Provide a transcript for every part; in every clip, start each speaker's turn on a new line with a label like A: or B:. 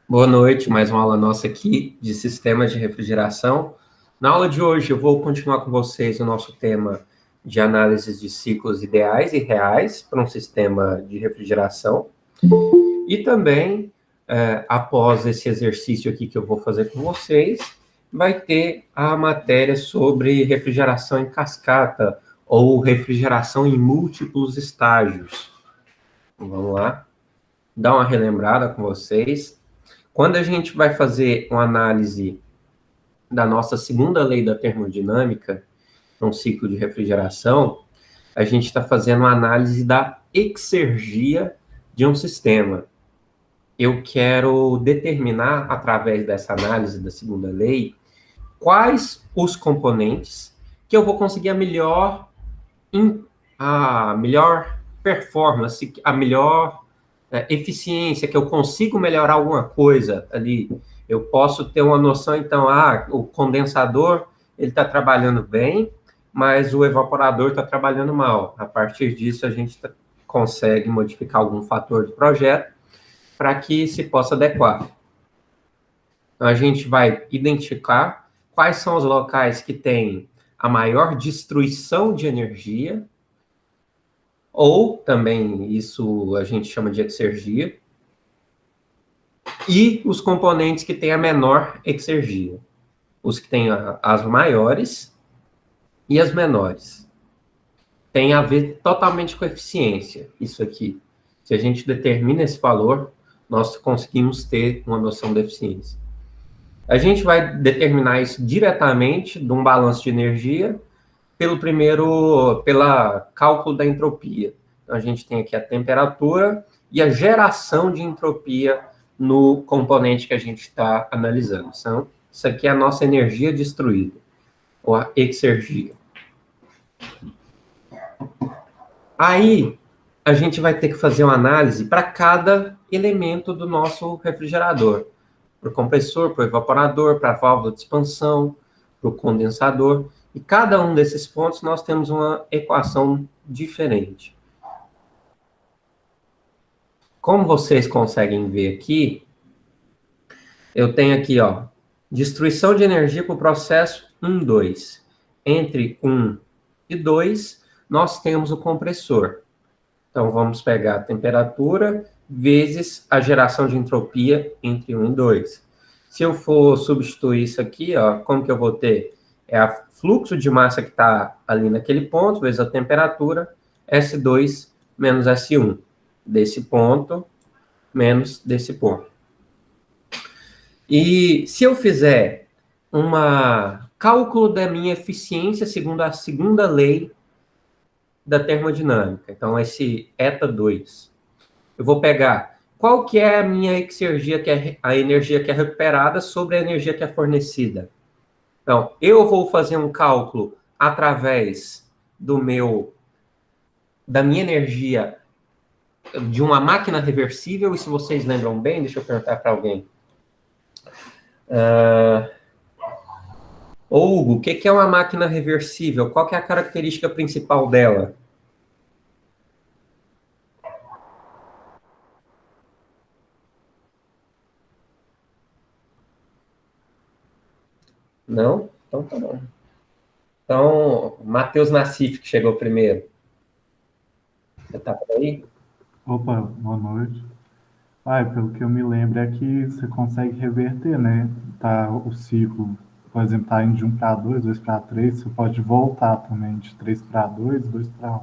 A: Boa noite, mais uma aula nossa aqui de sistemas de refrigeração. Na aula de hoje eu vou continuar com vocês o nosso tema de análise de ciclos ideais e reais para um sistema de refrigeração. E também, após esse exercício aqui que eu vou fazer com vocês, vai ter a matéria sobre refrigeração em cascata ou refrigeração em múltiplos estágios. Vamos lá, dar uma relembrada com vocês. Quando a gente vai fazer uma análise da nossa segunda lei da termodinâmica, num ciclo de refrigeração, a gente está fazendo uma análise da exergia de um sistema. Eu quero determinar, através dessa análise da segunda lei, quais os componentes que eu vou conseguir a melhor performance, a melhor eficiência, que eu consigo melhorar alguma coisa ali. Eu posso ter uma noção, então, o condensador ele está trabalhando bem, mas o evaporador está trabalhando mal. A partir disso, a gente consegue modificar algum fator do projeto para que se possa adequar. Então, a gente vai identificar quais são os locais que têm a maior destruição de energia, ou também isso a gente chama de exergia, e os componentes que têm a menor exergia, os que têm as maiores e as menores. Tem a ver totalmente com eficiência, isso aqui. Se a gente determina esse valor, nós conseguimos ter uma noção da eficiência. A gente vai determinar isso diretamente de um balanço de energia pela cálculo da entropia. Então, a gente tem aqui a temperatura e a geração de entropia no componente que a gente está analisando. Então, isso aqui é a nossa energia destruída, ou a exergia. Aí, a gente vai ter que fazer uma análise para cada elemento do nosso refrigerador. Para o compressor, para o evaporador, para a válvula de expansão, para o condensador. E cada um desses pontos nós temos uma equação diferente. Como vocês conseguem ver aqui, eu tenho aqui, ó, destruição de energia para o processo 1, 2. Entre 1 e 2, nós temos o compressor. Então, vamos pegar a temperatura vezes a geração de entropia entre 1 e 2. Se eu for substituir isso aqui, ó, como que eu vou ter? É o fluxo de massa que está ali naquele ponto, vezes a temperatura, S2 menos S1. Desse ponto, menos desse ponto. E se eu fizer cálculo da minha eficiência segundo a segunda lei da termodinâmica, então esse eta2, eu vou pegar qual que é a minha exergia, que é a energia que é recuperada sobre a energia que é fornecida. Então, eu vou fazer um cálculo através da minha energia de uma máquina reversível, e se vocês lembram bem, deixa eu perguntar para alguém. Hugo, o que é uma máquina reversível? Qual que é a característica principal dela? Não? Então tá bom. Então, Matheus Nassif, que chegou primeiro. Você está por aí?
B: Opa, boa noite. Pelo que eu me lembro é que você consegue reverter, né? Tá, o ciclo, por exemplo, tá indo de 1 para 2, 2 para 3, você pode voltar também de 3 para 2, 2 para 1.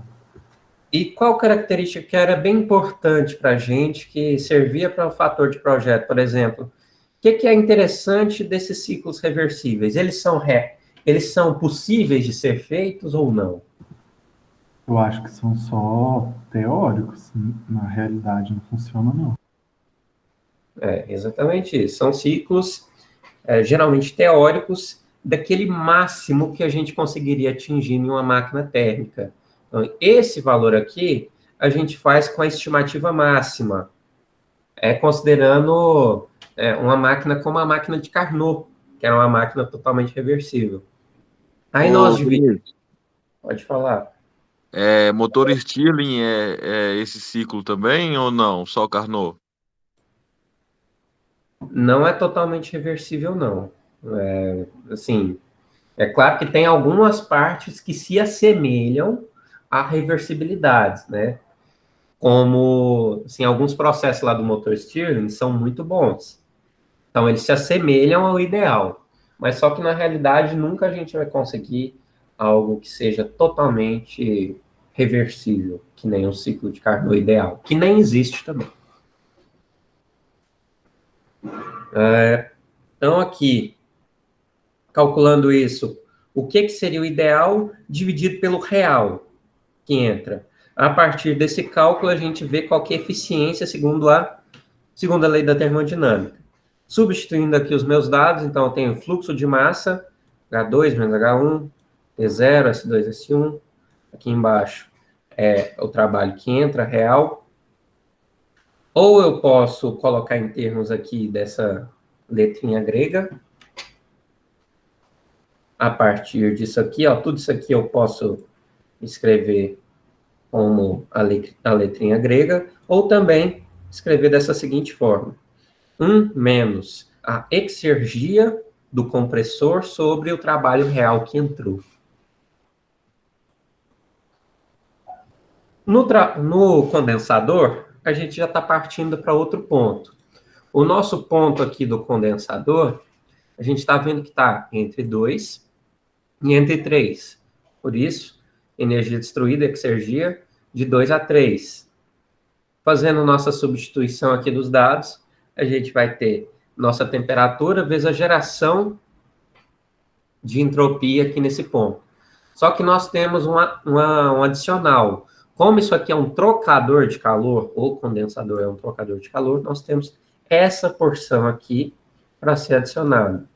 A: E qual característica que era bem importante para a gente, que servia para o fator de projeto, por exemplo? O que é interessante desses ciclos reversíveis? Eles são possíveis de ser feitos ou não?
B: Eu acho que são só teóricos, na realidade não funciona não.
A: É, exatamente isso. São ciclos geralmente teóricos daquele máximo que a gente conseguiria atingir em uma máquina térmica. Então, esse valor aqui a gente faz com a estimativa máxima, considerando uma máquina como a máquina de Carnot, que era uma máquina totalmente reversível. Aí nós dividimos.
C: Vinícius,
A: Pode falar.
C: motor Stirling é esse ciclo também ou não? Só Carnot?
A: Não é totalmente reversível, não. Assim, é claro que tem algumas partes que se assemelham à reversibilidade, né? Como, assim, alguns processos lá do motor Stirling são muito bons. Então, eles se assemelham ao ideal. Mas só que, na realidade, nunca a gente vai conseguir algo que seja totalmente reversível, que nem um ciclo de Carnot ideal, que nem existe também. Então, aqui, calculando isso, o que seria o ideal dividido pelo real que entra? A partir desse cálculo, a gente vê qual que é a eficiência segundo a lei da termodinâmica. Substituindo aqui os meus dados, então eu tenho fluxo de massa, H2 menos H1, T0, S2, S1. Aqui embaixo é o trabalho que entra, real. Ou eu posso colocar em termos aqui dessa letrinha grega. A partir disso aqui, ó, tudo isso aqui eu posso escrever como a letrinha grega, ou também escrever dessa seguinte forma. 1 menos a exergia do compressor sobre o trabalho real que entrou. No condensador, a gente já está partindo para outro ponto. O nosso ponto aqui do condensador, a gente está vendo que está entre 2 e entre 3. Por isso, energia destruída, exergia, de 2 a 3. Fazendo nossa substituição aqui dos dados, a gente vai ter nossa temperatura vezes a geração de entropia aqui nesse ponto. Só que nós temos um adicional. Como isso aqui é um trocador de calor, ou condensador é um trocador de calor, nós temos essa porção aqui para ser adicionada,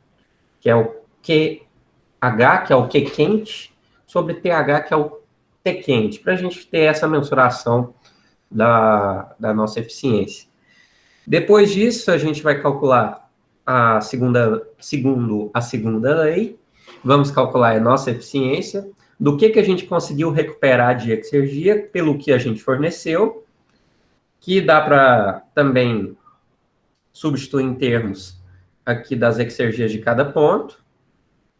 A: que é o QH, que é o Q quente, sobre TH, que é o T quente, para a gente ter essa mensuração da nossa eficiência. Depois disso, a gente vai calcular segundo a segunda lei, vamos calcular a nossa eficiência, do que a gente conseguiu recuperar de exergia pelo que a gente forneceu, que dá para também substituir em termos aqui das exergias de cada ponto,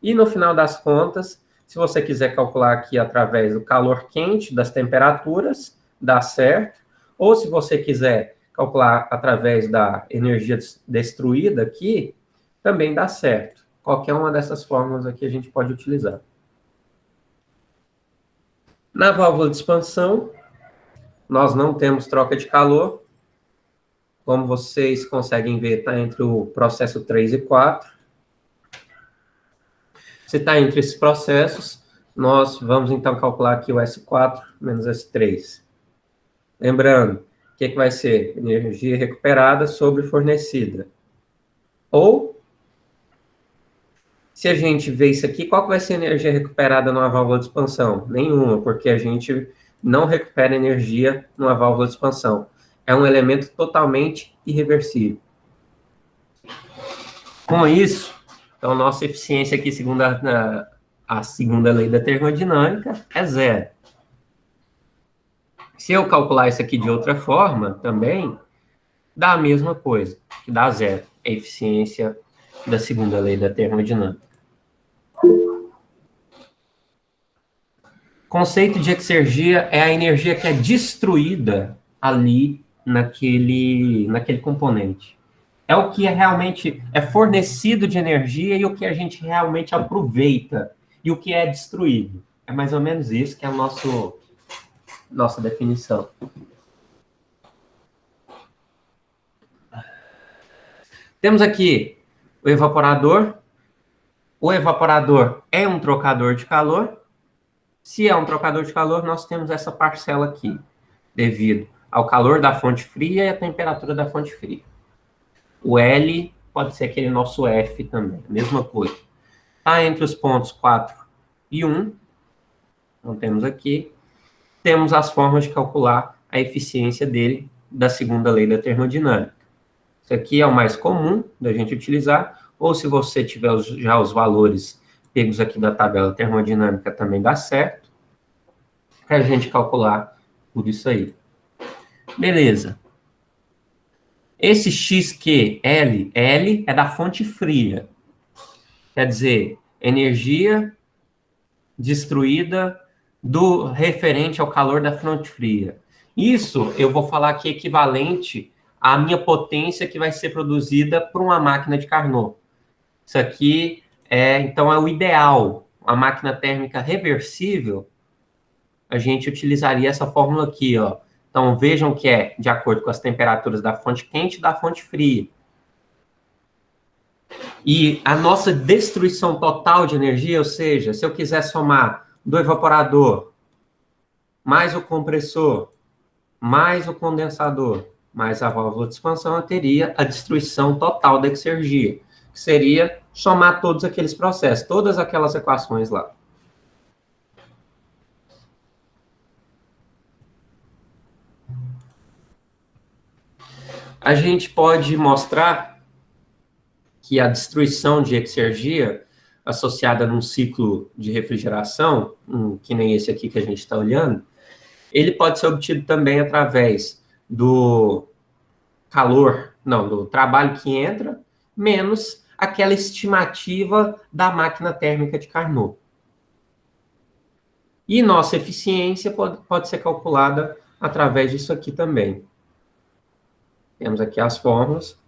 A: e no final das contas, se você quiser calcular aqui através do calor quente, das temperaturas, dá certo, ou se você quiser calcular através da energia destruída aqui, também dá certo. Qualquer uma dessas fórmulas aqui a gente pode utilizar. Na válvula de expansão, nós não temos troca de calor. Como vocês conseguem ver, está entre o processo 3 e 4. Se está entre esses processos, nós vamos então calcular aqui o S4 menos S3. Lembrando, o que vai ser? Energia recuperada sobre fornecida. Ou, se a gente vê isso aqui, qual que vai ser a energia recuperada numa válvula de expansão? Nenhuma, porque a gente não recupera energia numa válvula de expansão. É um elemento totalmente irreversível. Com isso, então, nossa eficiência aqui, segundo a segunda lei da termodinâmica, é zero. Se eu calcular isso aqui de outra forma, também, dá a mesma coisa, que dá zero. A eficiência da segunda lei da termodinâmica. Conceito de exergia é a energia que é destruída ali naquele componente. É o que realmente é fornecido de energia e o que a gente realmente aproveita e o que é destruído. É mais ou menos isso que é a nossa definição. Temos aqui o evaporador. O evaporador é um trocador de calor. Se é um trocador de calor, nós temos essa parcela aqui, devido ao calor da fonte fria e à temperatura da fonte fria. O L pode ser aquele nosso F também, mesma coisa. Está entre os pontos 4 e 1. Então, temos aqui. Temos as formas de calcular a eficiência dele da segunda lei da termodinâmica. Isso aqui é o mais comum da gente utilizar, ou se você tiver já os valores pegos aqui da tabela termodinâmica, também dá certo, para a gente calcular tudo isso aí. Beleza. Esse XQL, L é da fonte fria. Quer dizer, energia destruída do referente ao calor da fonte fria. Isso eu vou falar aqui equivalente à minha potência que vai ser produzida por uma máquina de Carnot. Isso aqui então é o ideal. A máquina térmica reversível, a gente utilizaria essa fórmula aqui, ó. Então vejam que é de acordo com as temperaturas da fonte quente e da fonte fria. E a nossa destruição total de energia, ou seja, se eu quiser somar do evaporador, mais o compressor, mais o condensador, mais a válvula de expansão, eu teria a destruição total da exergia, que seria somar todos aqueles processos, todas aquelas equações lá. A gente pode mostrar que a destruição de exergia associada num ciclo de refrigeração, que nem esse aqui que a gente está olhando, ele pode ser obtido também através do calor, não, do trabalho que entra, menos aquela estimativa da máquina térmica de Carnot. E nossa eficiência pode ser calculada através disso aqui também. Temos aqui as fórmulas.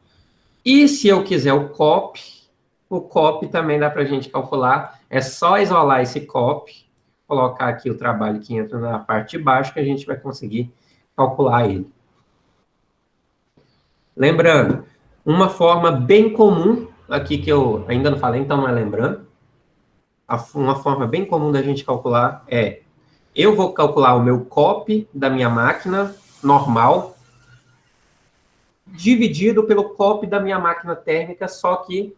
A: E se eu quiser o COP também dá para a gente calcular. É só isolar esse COP, colocar aqui o trabalho que entra na parte de baixo, que a gente vai conseguir calcular ele. Lembrando, uma forma bem comum, aqui que eu ainda não falei, então não é lembrando, uma forma bem comum da gente calcular é, eu vou calcular o meu COP da minha máquina normal, dividido pelo COP da minha máquina térmica, só que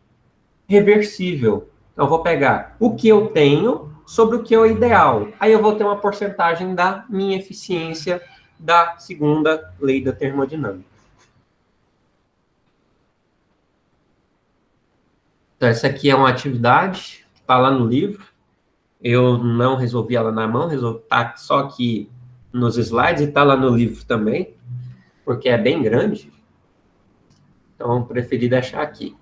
A: reversível. Então, eu vou pegar o que eu tenho sobre o que é o ideal. Aí eu vou ter uma porcentagem da minha eficiência da segunda lei da termodinâmica. Então, essa aqui é uma atividade que está lá no livro. Eu não resolvi ela na mão, está só aqui nos slides e está lá no livro também, porque é bem grande. Então, eu preferi deixar aqui.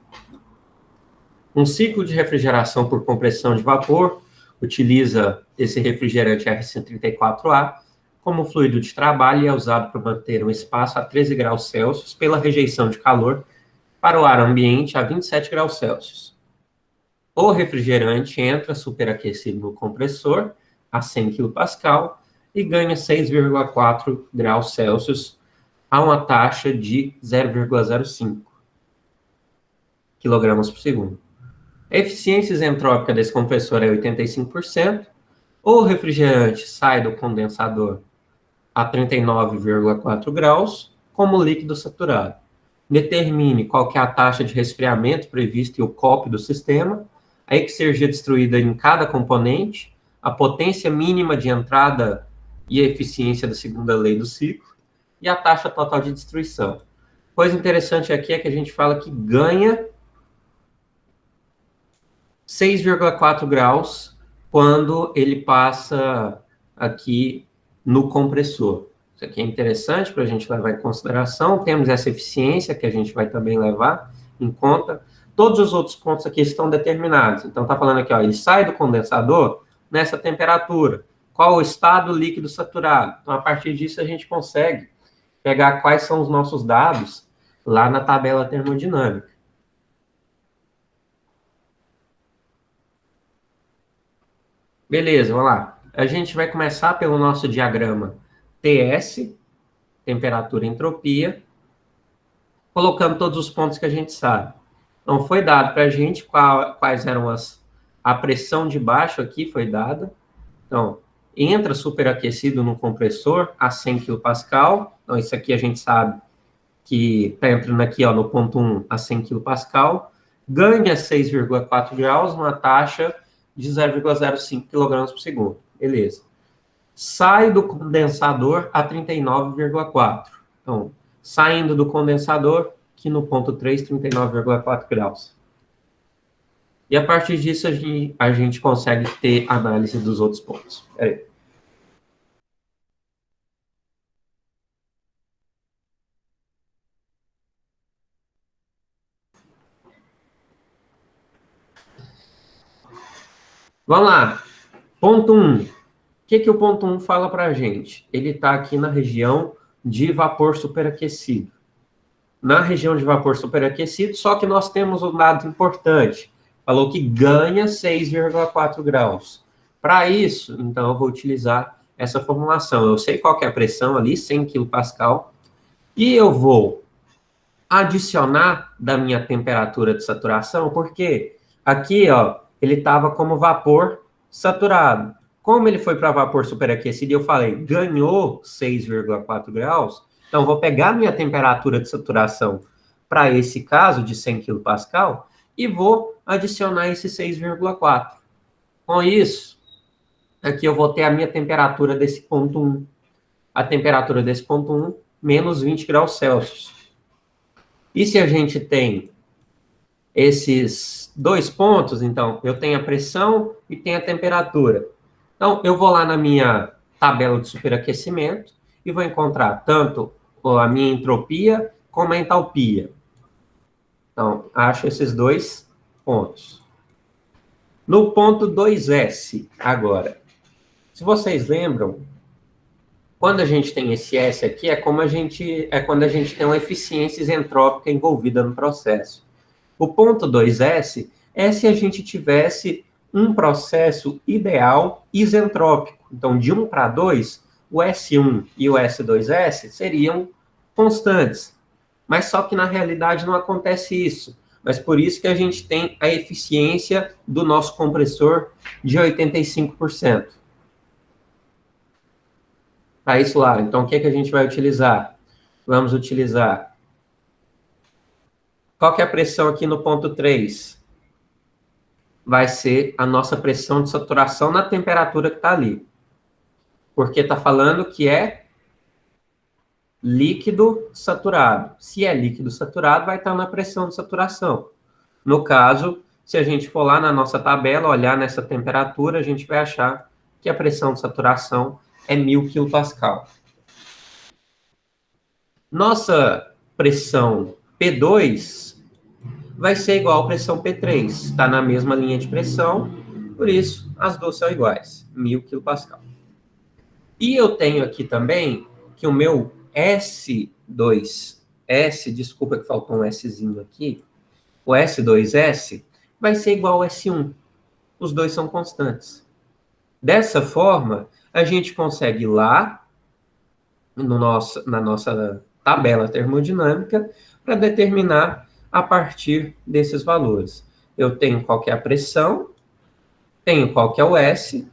A: Um ciclo de refrigeração por compressão de vapor utiliza esse refrigerante R134A como fluido de trabalho e é usado para manter um espaço a 13 graus Celsius pela rejeição de calor para o ar ambiente a 27 graus Celsius. O refrigerante entra superaquecido no compressor a 100 kPa e ganha 6,4 graus Celsius a uma taxa de 0,05 kg por segundo. A eficiência isentrópica desse compressor é 85%. O refrigerante sai do condensador a 39,4 graus como líquido saturado. Determine qual que é a taxa de resfriamento prevista e o COP do sistema, a exergia destruída em cada componente, a potência mínima de entrada e a eficiência da segunda lei do ciclo e a taxa total de destruição. Coisa interessante aqui é que a gente fala que ganha 6,4 graus quando ele passa aqui no compressor. Isso aqui é interessante para a gente levar em consideração. Temos essa eficiência que a gente vai também levar em conta. Todos os outros pontos aqui estão determinados. Então, está falando aqui, ó, ele sai do condensador nessa temperatura. Qual o estado líquido saturado? Então, a partir disso, a gente consegue pegar quais são os nossos dados lá na tabela termodinâmica. Beleza, vamos lá. A gente vai começar pelo nosso diagrama TS, temperatura e entropia, colocando todos os pontos que a gente sabe. Então, foi dado para a gente quais eram a pressão de baixo aqui foi dada. Então, entra superaquecido no compressor a 100 kPa. Então, isso aqui a gente sabe que está entrando aqui ó, no ponto 1 a 100 kPa. Ganha 6,4 graus numa taxa de 0,05 kg por segundo. Beleza. Sai do condensador a 39,4. Então, saindo do condensador, aqui no ponto 3, 39,4 graus. E a partir disso, a gente consegue ter análise dos outros pontos. Peraí. Vamos lá. Ponto 1. O que o ponto 1 fala para a gente? Ele está aqui na região de vapor superaquecido. Na região de vapor superaquecido, só que nós temos um dado importante. Falou que ganha 6,4 graus. Para isso, então, eu vou utilizar essa formulação. Eu sei qual que é a pressão ali, 100 kPa, e eu vou adicionar da minha temperatura de saturação, porque aqui, ó, ele estava como vapor saturado. Como ele foi para vapor superaquecido, eu falei, ganhou 6,4 graus, então vou pegar minha temperatura de saturação para esse caso de 100 kPa e vou adicionar esse 6,4. Com isso, aqui eu vou ter a minha temperatura desse ponto 1. A temperatura desse ponto 1, menos 20 graus Celsius. E se a gente tem esses dois pontos, então, eu tenho a pressão e tenho a temperatura. Então, eu vou lá na minha tabela de superaquecimento e vou encontrar tanto a minha entropia como a entalpia. Então, acho esses dois pontos. No ponto 2S, agora, se vocês lembram, quando a gente tem esse S aqui, é quando a gente tem uma eficiência isentrópica envolvida no processo. O ponto 2S é se a gente tivesse um processo ideal isentrópico. Então, de 1 para 2, o S1 e o S2S seriam constantes. Mas só que na realidade não acontece isso. Mas por isso que a gente tem a eficiência do nosso compressor de 85%. Para isso lá, então o que a gente vai utilizar? Vamos utilizar. Qual que é a pressão aqui no ponto 3? Vai ser a nossa pressão de saturação na temperatura que está ali. Porque está falando que é líquido saturado. Se é líquido saturado, vai estar na pressão de saturação. No caso, se a gente for lá na nossa tabela, olhar nessa temperatura, a gente vai achar que a pressão de saturação é 1000 kPa. Nossa pressão P2 vai ser igual à pressão P3. Está na mesma linha de pressão, por isso as duas são iguais, 1000 kPa. E eu tenho aqui também que o meu S2S, desculpa que faltou um Szinho aqui, o S2S vai ser igual ao S1. Os dois são constantes. Dessa forma, a gente consegue ir lá na nossa tabela termodinâmica para determinar a partir desses valores. Eu tenho qual que é a pressão, tenho qual que é o S,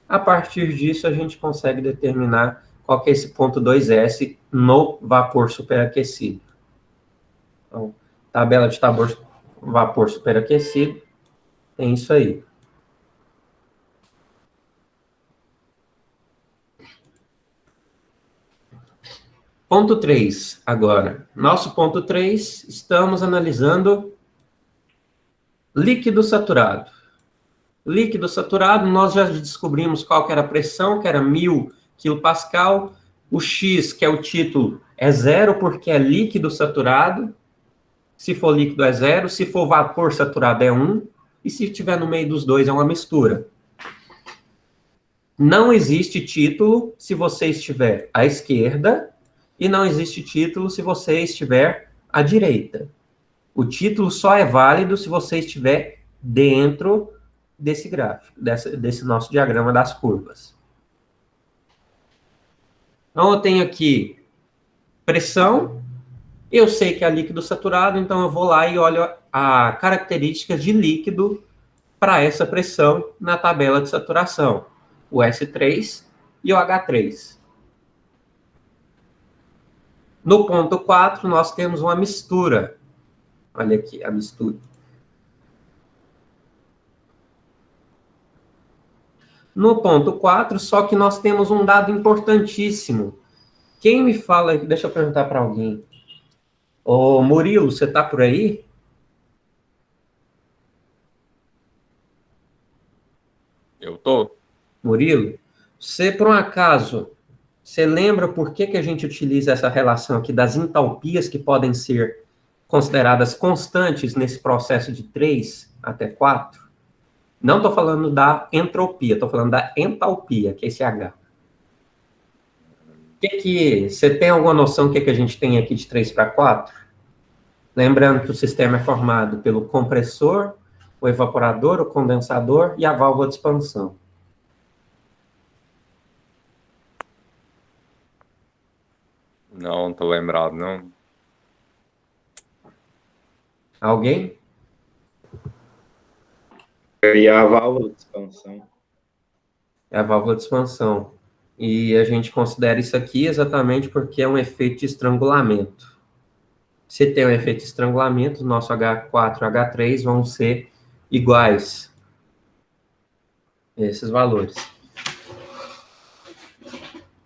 A: a partir disso a gente consegue determinar qual que é esse ponto 2S no vapor superaquecido. Então, tabela de vapor superaquecido, tem isso aí. Ponto 3, agora. Nosso ponto 3, estamos analisando líquido saturado. Líquido saturado, nós já descobrimos qual que era a pressão, que era 1000 kPa. O X, que é o título, é 0 porque é líquido saturado. Se for líquido é 0, se for vapor saturado é 1, e se estiver no meio dos dois é uma mistura. Não existe título se você estiver à esquerda, e não existe título se você estiver à direita. O título só é válido se você estiver dentro desse gráfico, desse nosso diagrama das curvas. Então, eu tenho aqui pressão, eu sei que é líquido saturado, então eu vou lá e olho a característica de líquido para essa pressão na tabela de saturação, o S3 e o H3. No ponto 4, nós temos uma mistura. Olha aqui a mistura. No ponto 4, só que nós temos um dado importantíssimo. Quem me fala, deixa eu perguntar para alguém. Ô, Murilo, você está por aí?
C: Eu tô.
A: Murilo, você, por um acaso, você lembra por que a gente utiliza essa relação aqui das entalpias que podem ser consideradas constantes nesse processo de 3 até 4? Não estou falando da entropia, estou falando da entalpia, que é esse H. Você tem alguma noção do que a gente tem aqui de 3 para 4? Lembrando que o sistema é formado pelo compressor, o evaporador, o condensador e a válvula de expansão.
C: Não estou lembrado, não.
A: Alguém?
D: Seria a válvula de expansão.
A: É a válvula de expansão. E a gente considera isso aqui exatamente porque é um efeito de estrangulamento. Se tem um efeito de estrangulamento, nosso H4 e H3 vão ser iguais. Esses valores.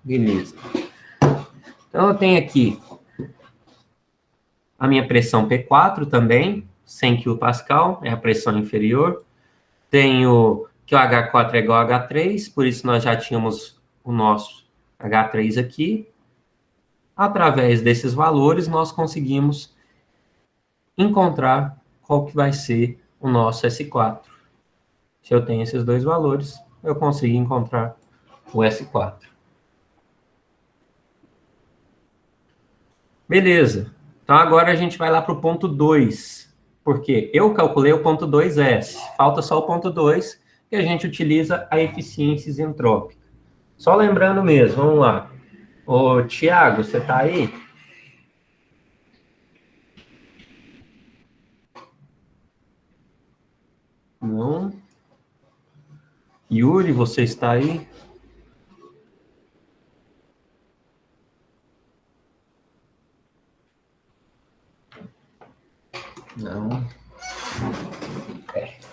A: Beleza. Então, eu tenho aqui a minha pressão P4 também, 100 kPa, é a pressão inferior. Tenho que o H4 é igual a H3, por isso nós já tínhamos o nosso H3 aqui. Através desses valores, nós conseguimos encontrar qual que vai ser o nosso S4. Se eu tenho esses dois valores, eu consigo encontrar o S4. Beleza. Então, agora a gente vai lá para o ponto 2. Porque eu calculei o ponto 2S. Falta só o ponto 2, que a gente utiliza a eficiência isentrópica. Só lembrando mesmo, vamos lá. Ô, Tiago, você está aí? Não. Yuri, você está aí? Não.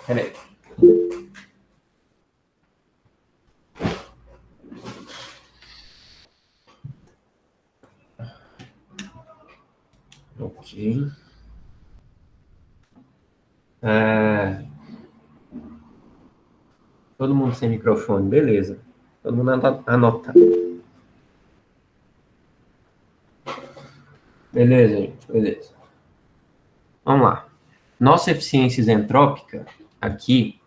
A: Peraí. Ok. Todo mundo sem microfone, beleza. Todo mundo anota. Beleza, gente, beleza. Vamos lá. Nossa eficiência isentrópica, aqui,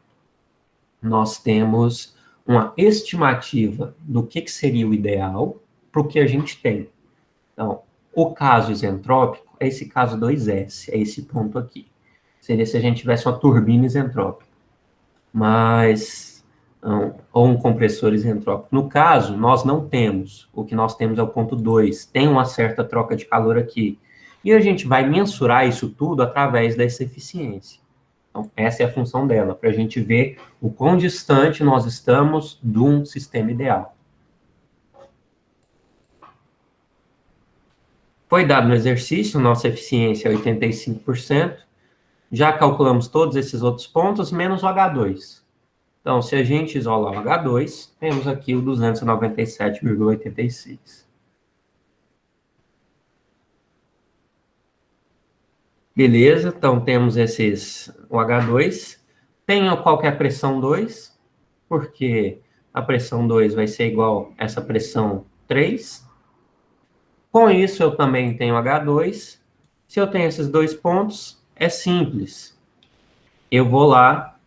A: nós temos uma estimativa do que seria o ideal para o que a gente tem. Então, o caso isentrópico é esse caso 2S, é esse ponto aqui. Seria se a gente tivesse uma turbina isentrópica. Mas, ou um compressor isentrópico. No caso, nós não temos. O que nós temos é o ponto 2. Tem uma certa troca de calor aqui. E a gente vai mensurar isso tudo através dessa eficiência. Então, essa é a função dela, para a gente ver o quão distante nós estamos de um sistema ideal. Foi dado no exercício, nossa eficiência é 85%. Já calculamos todos esses outros pontos, menos o H2. Então, se a gente isolar o H2, temos aqui o 297,86. Beleza, então temos o H2. Tenho qual que é a pressão 2, porque a pressão 2 vai ser igual a essa pressão 3. Com isso, eu também tenho H2. Se eu tenho esses dois pontos, é simples. Eu vou lá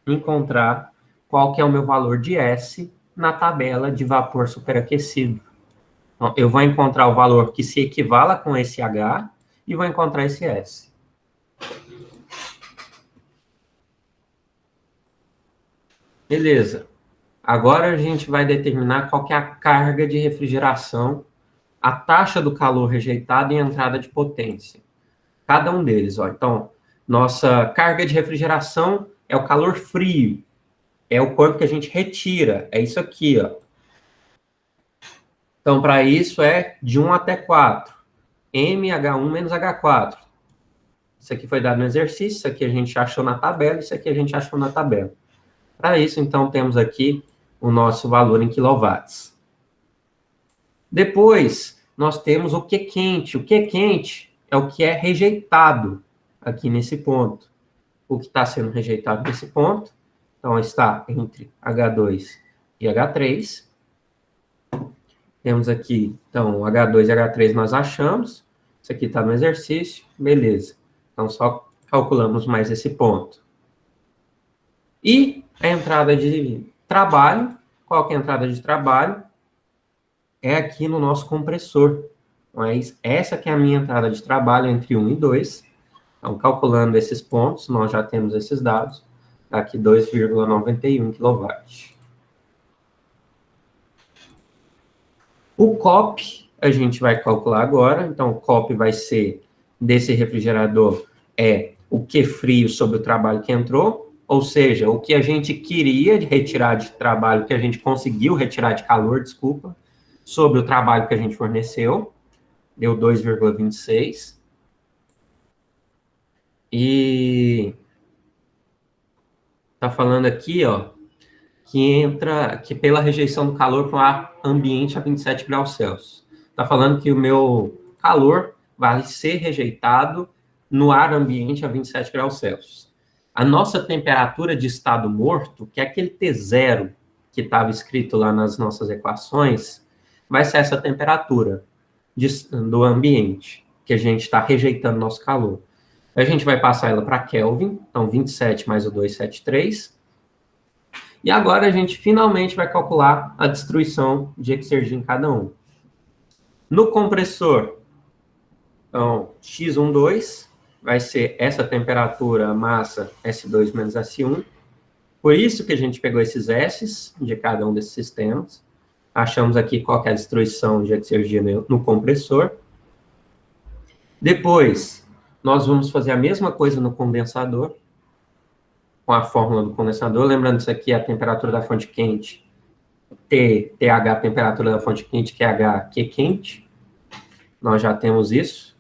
A: encontrar qual que é o meu valor de S na tabela de vapor superaquecido. Então, eu vou encontrar o valor que se equivala com esse H e vou encontrar esse S. Beleza. Agora a gente vai determinar qual que é a carga de refrigeração, a taxa do calor rejeitado e a entrada de potência. Cada um deles, ó. Então, nossa carga de refrigeração é o calor frio. É o quanto que a gente retira. É isso aqui, ó. Então, para isso é de 1 até 4. MH1 menos H4. Isso aqui foi dado no exercício, isso aqui a gente achou na tabela, isso aqui a gente achou na tabela. Para isso, então, temos aqui o nosso valor em quilowatts. Depois, nós temos o Q quente. O Q quente é o que é rejeitado aqui nesse ponto. O que está sendo rejeitado nesse ponto, então, está entre H2 e H3. Temos aqui, então, o H2 e H3 nós achamos. Isso aqui está no exercício, beleza. Então, só calculamos mais esse ponto. E a entrada de trabalho, qual que é a entrada de trabalho? É aqui no nosso compressor. Mas essa que é a minha entrada de trabalho entre 1 e 2. Então, calculando esses pontos, nós já temos esses dados. Aqui 2,91 kW. O COP a gente vai calcular agora. Então, o COP vai ser desse refrigerador o Q frio sobre o trabalho que entrou, ou seja, o que a gente queria retirar de trabalho, que a gente conseguiu retirar de calor, desculpa, sobre o trabalho que a gente forneceu, deu 2,26. E tá falando aqui, ó, que pela rejeição do calor para o ar ambiente a 27 graus Celsius. Está falando que o meu calor vai ser rejeitado no ar ambiente a 27 graus Celsius. A nossa temperatura de estado morto, que é aquele T0 que estava escrito lá nas nossas equações, vai ser essa temperatura do ambiente, que a gente está rejeitando nosso calor. A gente vai passar ela para Kelvin, então 27 mais o 273. E agora a gente finalmente vai calcular a destruição de Exergi em cada um. No compressor, então, X12 vai ser essa temperatura, a massa, S2 menos S1. Por isso que a gente pegou esses S's de cada um desses sistemas. Achamos aqui qual que é a destruição de Exergi no compressor. Depois, nós vamos fazer a mesma coisa no condensador, com a fórmula do condensador. Lembrando, isso aqui é a temperatura da fonte quente, TH, temperatura da fonte quente, QH, Q quente. Nós já temos isso.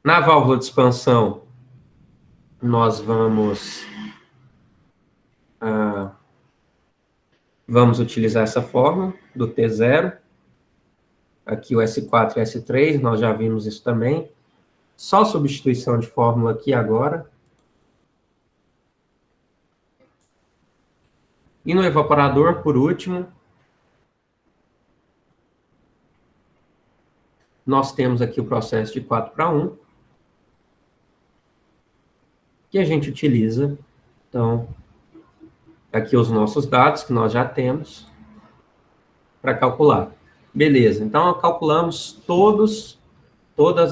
A: Na válvula de expansão, nós vamos utilizar essa fórmula do T0. Aqui o S4 e S3, nós já vimos isso também. Só substituição de fórmula aqui agora. E no evaporador, por último, nós temos aqui o processo de 4:1, que a gente utiliza. Então, aqui os nossos dados que nós já temos para calcular. Beleza, então calculamos todas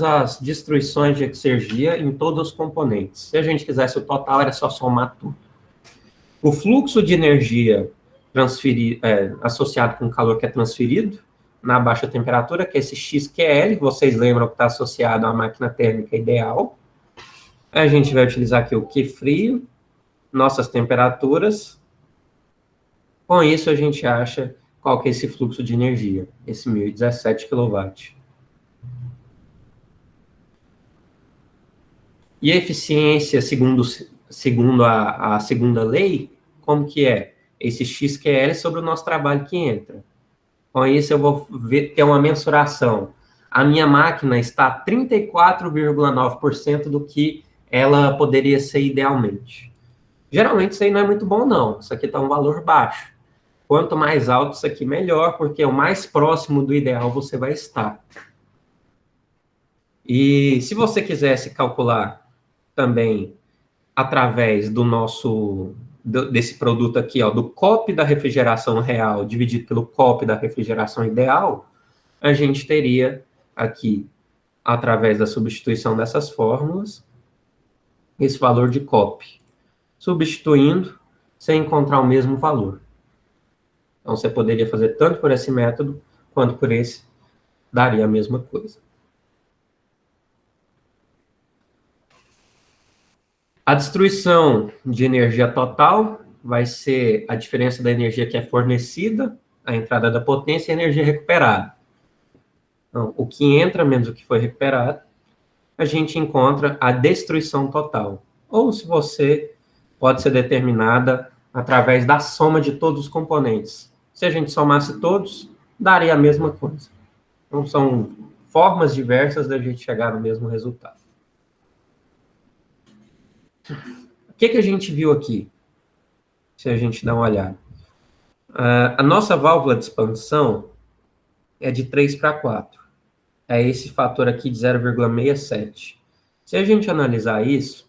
A: as destruições de exergia em todos os componentes. Se a gente quisesse o total, era só somar tudo. O fluxo de energia associado com o calor que é transferido na baixa temperatura, que é esse XQL, vocês lembram que está associado à máquina térmica ideal. A gente vai utilizar aqui o Q frio, nossas temperaturas. Com isso, a gente acha qual que é esse fluxo de energia, esse 1017 kW. E a eficiência, segundo a segunda lei, como que é? Esse XQL sobre o nosso trabalho que entra. Com isso, eu vou ter uma mensuração. A minha máquina está 34,9% do que ela poderia ser idealmente. Geralmente, isso aí não é muito bom, não. Isso aqui está um valor baixo. Quanto mais alto isso aqui, melhor, porque o mais próximo do ideal você vai estar. E se você quisesse calcular também através desse produto aqui, ó, do COP da refrigeração real dividido pelo COP da refrigeração ideal, a gente teria aqui, através da substituição dessas fórmulas, esse valor de COP. Substituindo, você encontrar o mesmo valor. Então, você poderia fazer tanto por esse método, quanto por esse, daria a mesma coisa. A destruição de energia total vai ser a diferença da energia que é fornecida, a entrada da potência e a energia recuperada. Então, o que entra menos o que foi recuperado, a gente encontra a destruição total. Ou, se você pode ser determinada através da soma de todos os componentes. Se a gente somasse todos, daria a mesma coisa. Então, são formas diversas da gente chegar no mesmo resultado. O que a gente viu aqui? Se a gente dá uma olhada. A nossa válvula de expansão é de 3:4. É esse fator aqui de 0,67. Se a gente analisar isso,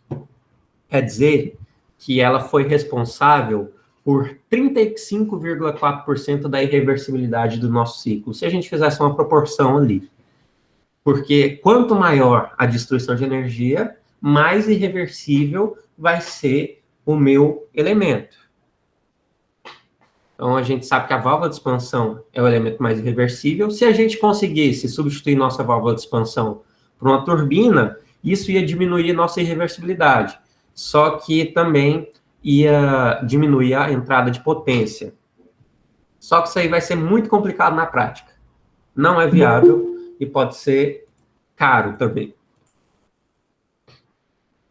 A: quer dizer que ela foi responsável por 35,4% da irreversibilidade do nosso ciclo, se a gente fizesse uma proporção ali. Porque quanto maior a destruição de energia, mais irreversível vai ser o meu elemento. Então, a gente sabe que a válvula de expansão é o elemento mais irreversível. Se a gente conseguisse substituir nossa válvula de expansão por uma turbina, isso ia diminuir nossa irreversibilidade. Só que também ia diminuir a entrada de potência. Só que isso aí vai ser muito complicado na prática. Não é viável e pode ser caro também.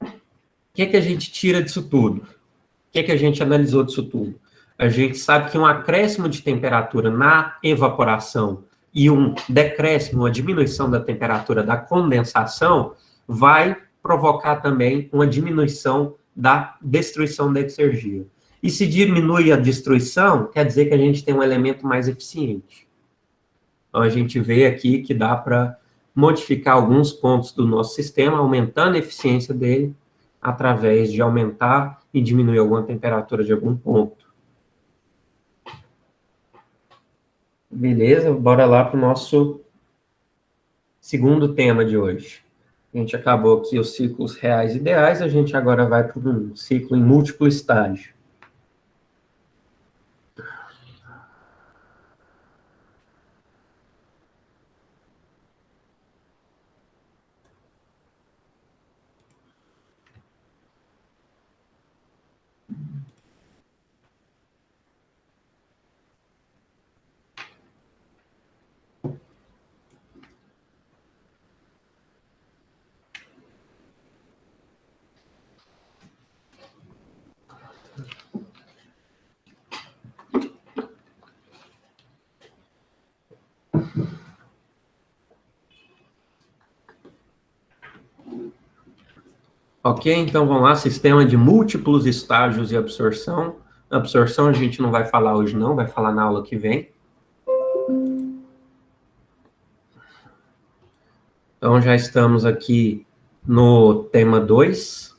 A: O que a gente tira disso tudo? O que a gente analisou disso tudo? A gente sabe que um acréscimo de temperatura na evaporação e um decréscimo, uma diminuição da temperatura da condensação vai provocar também uma diminuição da destruição da exergia. E se diminui a destruição, quer dizer que a gente tem um elemento mais eficiente. Então, a gente vê aqui que dá para modificar alguns pontos do nosso sistema, aumentando a eficiência dele, através de aumentar e diminuir alguma temperatura de algum ponto. Beleza, bora lá para o nosso segundo tema de hoje. A gente acabou aqui os ciclos reais e ideais, a gente agora vai para um ciclo em múltiplo estágio. Ok, então vamos lá, sistema de múltiplos estágios de absorção. Absorção a gente não vai falar hoje não, vai falar na aula que vem. Então já estamos aqui no tema 2,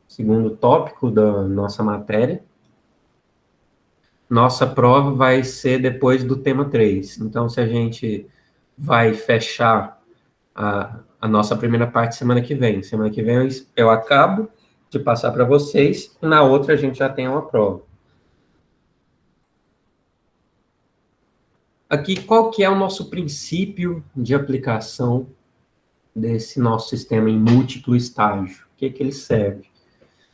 A: segundo tópico da nossa matéria. Nossa prova vai ser depois do tema 3. Então se a gente vai fechar a nossa primeira parte semana que vem. Semana que vem eu acabo de passar para vocês, e na outra a gente já tem uma prova. Aqui, qual que é o nosso princípio de aplicação desse nosso sistema em múltiplo estágio? O que ele serve?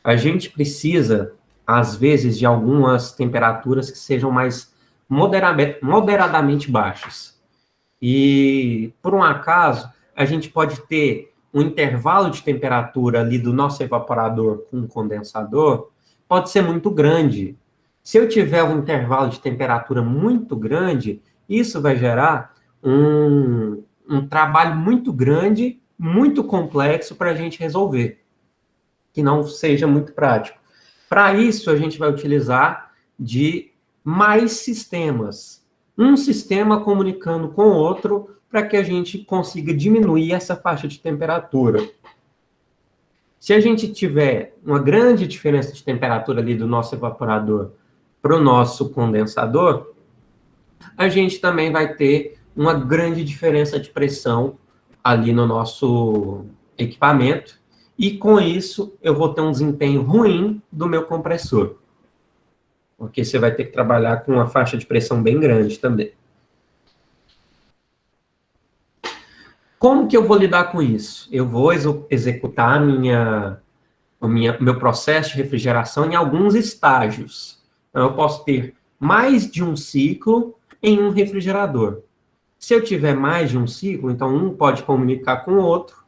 A: A gente precisa, às vezes, de algumas temperaturas que sejam mais moderadamente baixas. E, por um acaso, a gente pode ter um intervalo de temperatura ali do nosso evaporador com o condensador, pode ser muito grande. Se eu tiver um intervalo de temperatura muito grande, isso vai gerar um trabalho muito grande, muito complexo para a gente resolver, que não seja muito prático. Para isso, a gente vai utilizar de mais sistemas. Um sistema comunicando com o outro, para que a gente consiga diminuir essa faixa de temperatura. Se a gente tiver uma grande diferença de temperatura ali do nosso evaporador para o nosso condensador, a gente também vai ter uma grande diferença de pressão ali no nosso equipamento, e com isso eu vou ter um desempenho ruim do meu compressor, porque você vai ter que trabalhar com uma faixa de pressão bem grande também. Como que eu vou lidar com isso? Eu vou executar meu processo de refrigeração em alguns estágios. Então, eu posso ter mais de um ciclo em um refrigerador. Se eu tiver mais de um ciclo, então um pode comunicar com o outro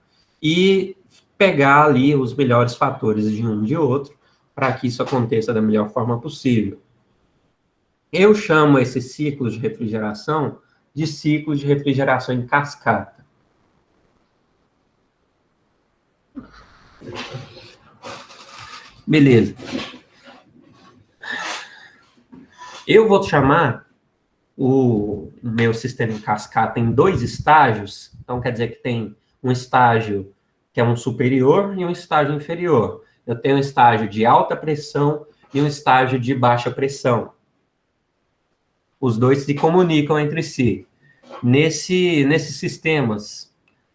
A: e pegar ali os melhores fatores de um e de outro para que isso aconteça da melhor forma possível. Eu chamo esse ciclo de refrigeração de ciclo de refrigeração em cascata. Beleza. Eu vou chamar o meu sistema em cascata em 2 estágios. Então, quer dizer que tem um estágio que é um superior e um estágio inferior. eu tenho um estágio de alta pressão e um estágio de baixa pressão. Os dois se comunicam entre si. Nesses sistemas,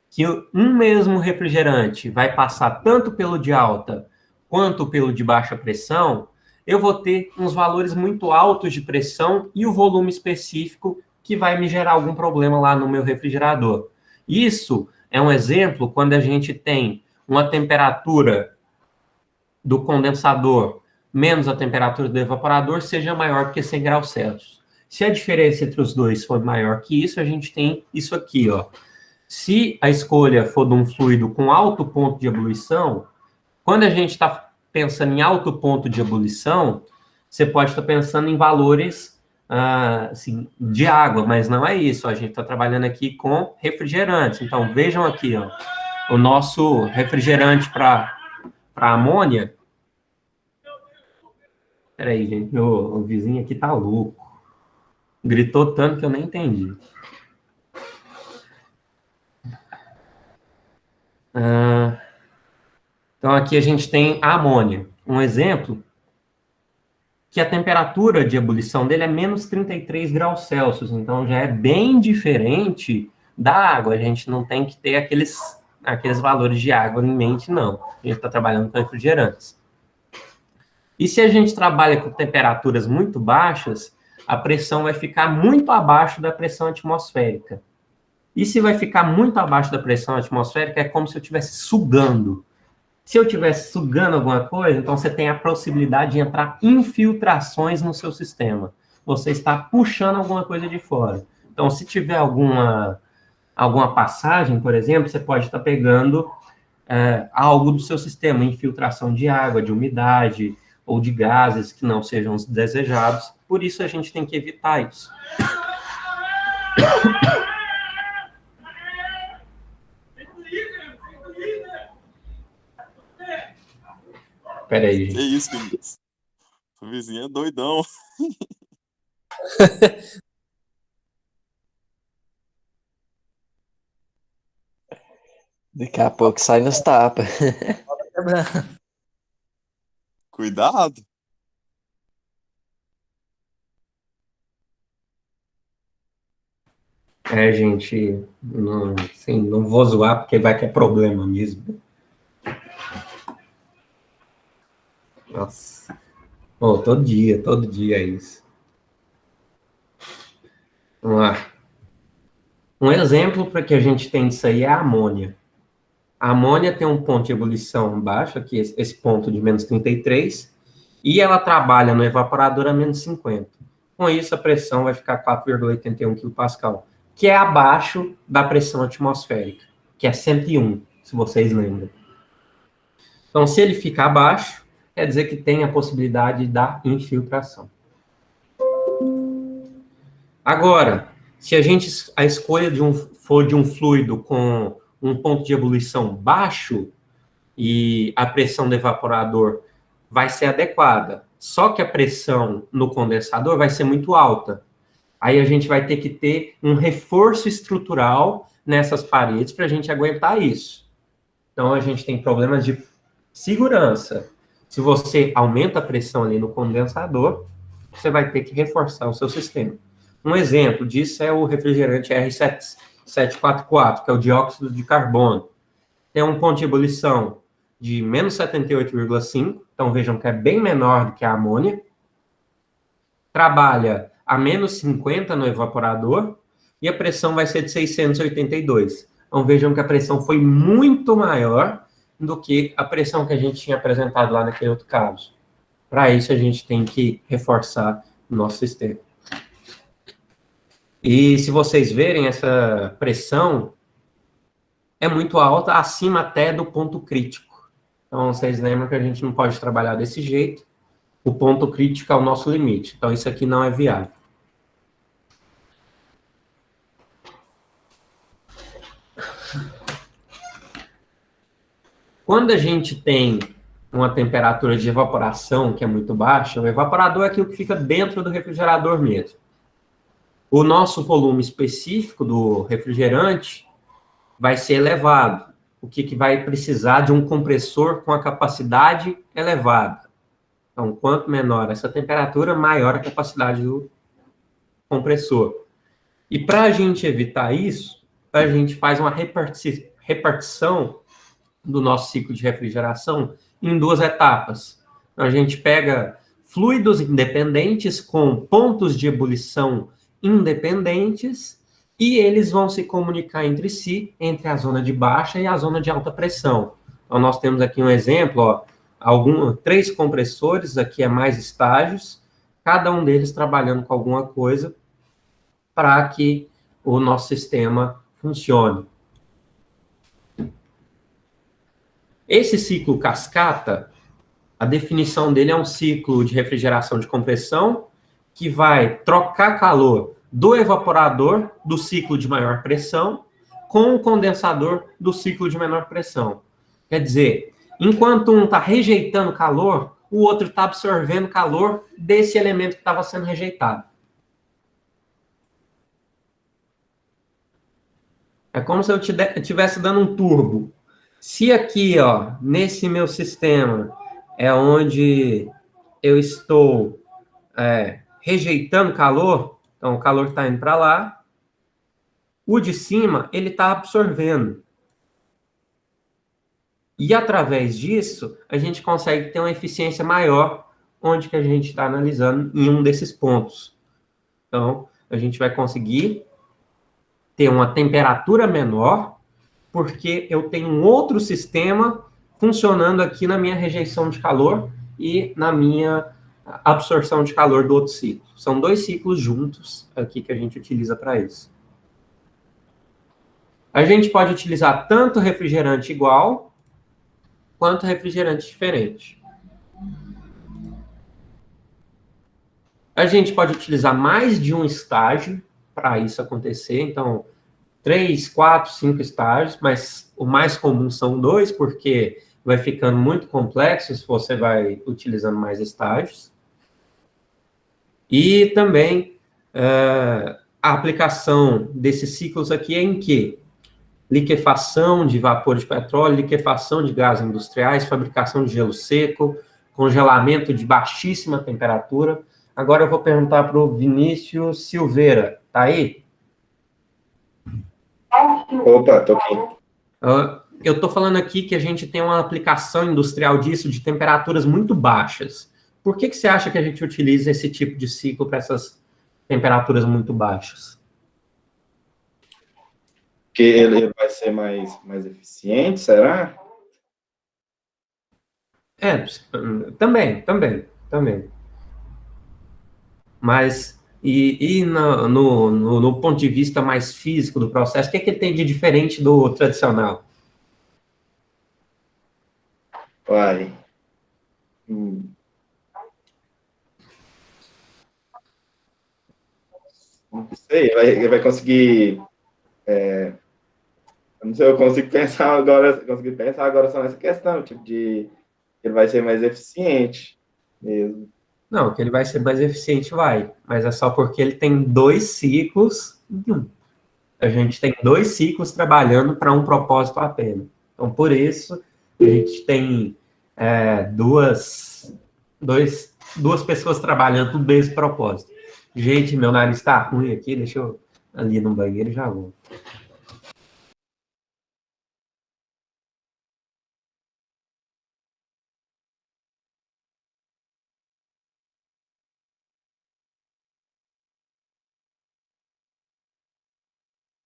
A: que um mesmo refrigerante vai passar tanto pelo de alta quanto pelo de baixa pressão, eu vou ter uns valores muito altos de pressão e o volume específico que vai me gerar algum problema lá no meu refrigerador. Isso é um exemplo quando a gente tem uma temperatura do condensador menos a temperatura do evaporador seja maior que 100 graus Celsius. Se a diferença entre os dois for maior que isso, a gente tem isso aqui, ó. Se a escolha for de um fluido com alto ponto de ebulição, quando a gente está pensando em alto ponto de ebulição, você pode estar pensando em valores assim, de água, mas não é isso. A gente está trabalhando aqui com refrigerantes. Então, vejam aqui, ó, o nosso refrigerante para amônia. Peraí, gente, o vizinho aqui tá louco. Gritou tanto que eu nem entendi. Então, aqui a gente tem a amônia. Um exemplo que a temperatura de ebulição dele é menos 33 graus Celsius. Então, já é bem diferente da água. A gente não tem que ter aqueles valores de água em mente, não. A gente está trabalhando com refrigerantes. E se a gente trabalha com temperaturas muito baixas, a pressão vai ficar muito abaixo da pressão atmosférica. E se vai ficar muito abaixo da pressão atmosférica, é como se eu estivesse sugando. Se eu estivesse sugando alguma coisa, então você tem a possibilidade de entrar infiltrações no seu sistema. Você está puxando alguma coisa de fora. Então, se tiver alguma passagem, por exemplo, você pode estar pegando algo do seu sistema, infiltração de água, de umidade, ou de gases que não sejam os desejados. Por isso, a gente tem que evitar isso. Peraí, gente.
E: Que isso, Vinícius? O vizinho é doidão.
F: Daqui a pouco sai nos tapas.
E: Cuidado.
A: Gente, não, assim, não vou zoar porque vai que é problema mesmo. Nossa. Oh, todo dia é isso. Vamos lá. Um exemplo para que a gente tem disso aí é a amônia. A amônia tem um ponto de ebulição baixo, aqui esse ponto de menos 33, e ela trabalha no evaporador a menos 50. Com isso, a pressão vai ficar 4,81 kPa, que é abaixo da pressão atmosférica, que é 101, se vocês lembram. Então, se ele ficar abaixo, quer dizer que tem a possibilidade da infiltração. Agora, se a escolha for de um fluido com um ponto de ebulição baixo e a pressão do evaporador vai ser adequada, só que a pressão no condensador vai ser muito alta. Aí a gente vai ter que ter um reforço estrutural nessas paredes para a gente aguentar isso. Então, a gente tem problemas de segurança. Se você aumenta a pressão ali no condensador, você vai ter que reforçar o seu sistema. Um exemplo disso é o refrigerante R744, que é o dióxido de carbono. Tem um ponto de ebulição de menos 78,5, então vejam que é bem menor do que a amônia. Trabalha a menos 50 no evaporador e a pressão vai ser de 682. Então vejam que a pressão foi muito maior do que a pressão que a gente tinha apresentado lá naquele outro caso. Para isso, a gente tem que reforçar o nosso sistema. E se vocês verem, essa pressão é muito alta, acima até do ponto crítico. Então, vocês lembram que a gente não pode trabalhar desse jeito. O ponto crítico é o nosso limite. Então, isso aqui não é viável. Quando a gente tem uma temperatura de evaporação que é muito baixa, o evaporador é aquilo que fica dentro do refrigerador mesmo. O nosso volume específico do refrigerante vai ser elevado. o que vai precisar de um compressor com a capacidade elevada. Então, quanto menor essa temperatura, maior a capacidade do compressor. E para a gente evitar isso, a gente faz uma repartição do nosso ciclo de refrigeração em duas etapas. Então, a gente pega fluidos independentes com pontos de ebulição independentes e eles vão se comunicar entre si, entre a zona de baixa e a zona de alta pressão. Então, nós temos aqui um exemplo, ó, 3 compressores, aqui é mais estágios, cada um deles trabalhando com alguma coisa para que o nosso sistema funcione. Esse ciclo cascata, a definição dele é um ciclo de refrigeração de compressão que vai trocar calor do evaporador do ciclo de maior pressão com o condensador do ciclo de menor pressão. Quer dizer, enquanto um está rejeitando calor, o outro está absorvendo calor desse elemento que estava sendo rejeitado. É como se eu estivesse dando um turbo. Se aqui, ó, nesse meu sistema, é onde eu estou rejeitando calor, então o calor está indo para lá, o de cima, ele está absorvendo. E através disso, a gente consegue ter uma eficiência maior onde que a gente está analisando em um desses pontos. Então, a gente vai conseguir ter uma temperatura menor, porque eu tenho um outro sistema funcionando aqui na minha rejeição de calor e na minha absorção de calor do outro ciclo. São 2 ciclos juntos aqui que a gente utiliza para isso. A gente pode utilizar tanto refrigerante igual, quanto refrigerante diferente. A gente pode utilizar mais de um estágio para isso acontecer, então 3, 4, 5 estágios, mas o mais comum são 2, porque vai ficando muito complexo se você vai utilizando mais estágios. E também a aplicação desses ciclos aqui é em quê? Liquefação de vapor de petróleo, liquefação de gases industriais, fabricação de gelo seco, congelamento de baixíssima temperatura. Agora eu vou perguntar para o Vinícius Silveira, tá aí?
D: Opa, tô aqui.
A: Eu estou falando aqui que a gente tem uma aplicação industrial disso de temperaturas muito baixas. Por que você acha que a gente utiliza esse tipo de ciclo para essas temperaturas muito baixas?
D: Porque ele vai ser mais eficiente, será?
A: Também. Mas, no ponto de vista mais físico do processo, o que é que ele tem de diferente do tradicional?
D: Vai. Não sei, ele vai conseguir. Eu não sei, eu consigo pensar agora só nessa questão, tipo, de ele vai ser mais eficiente mesmo.
A: Não, que ele vai ser mais eficiente, vai. Mas é só porque ele tem 2 ciclos em um. A gente tem 2 ciclos trabalhando para um propósito apenas. Então, por isso, a gente tem duas pessoas trabalhando no mesmo propósito. Gente, meu nariz está ruim aqui, deixa eu ali no banheiro e já vou.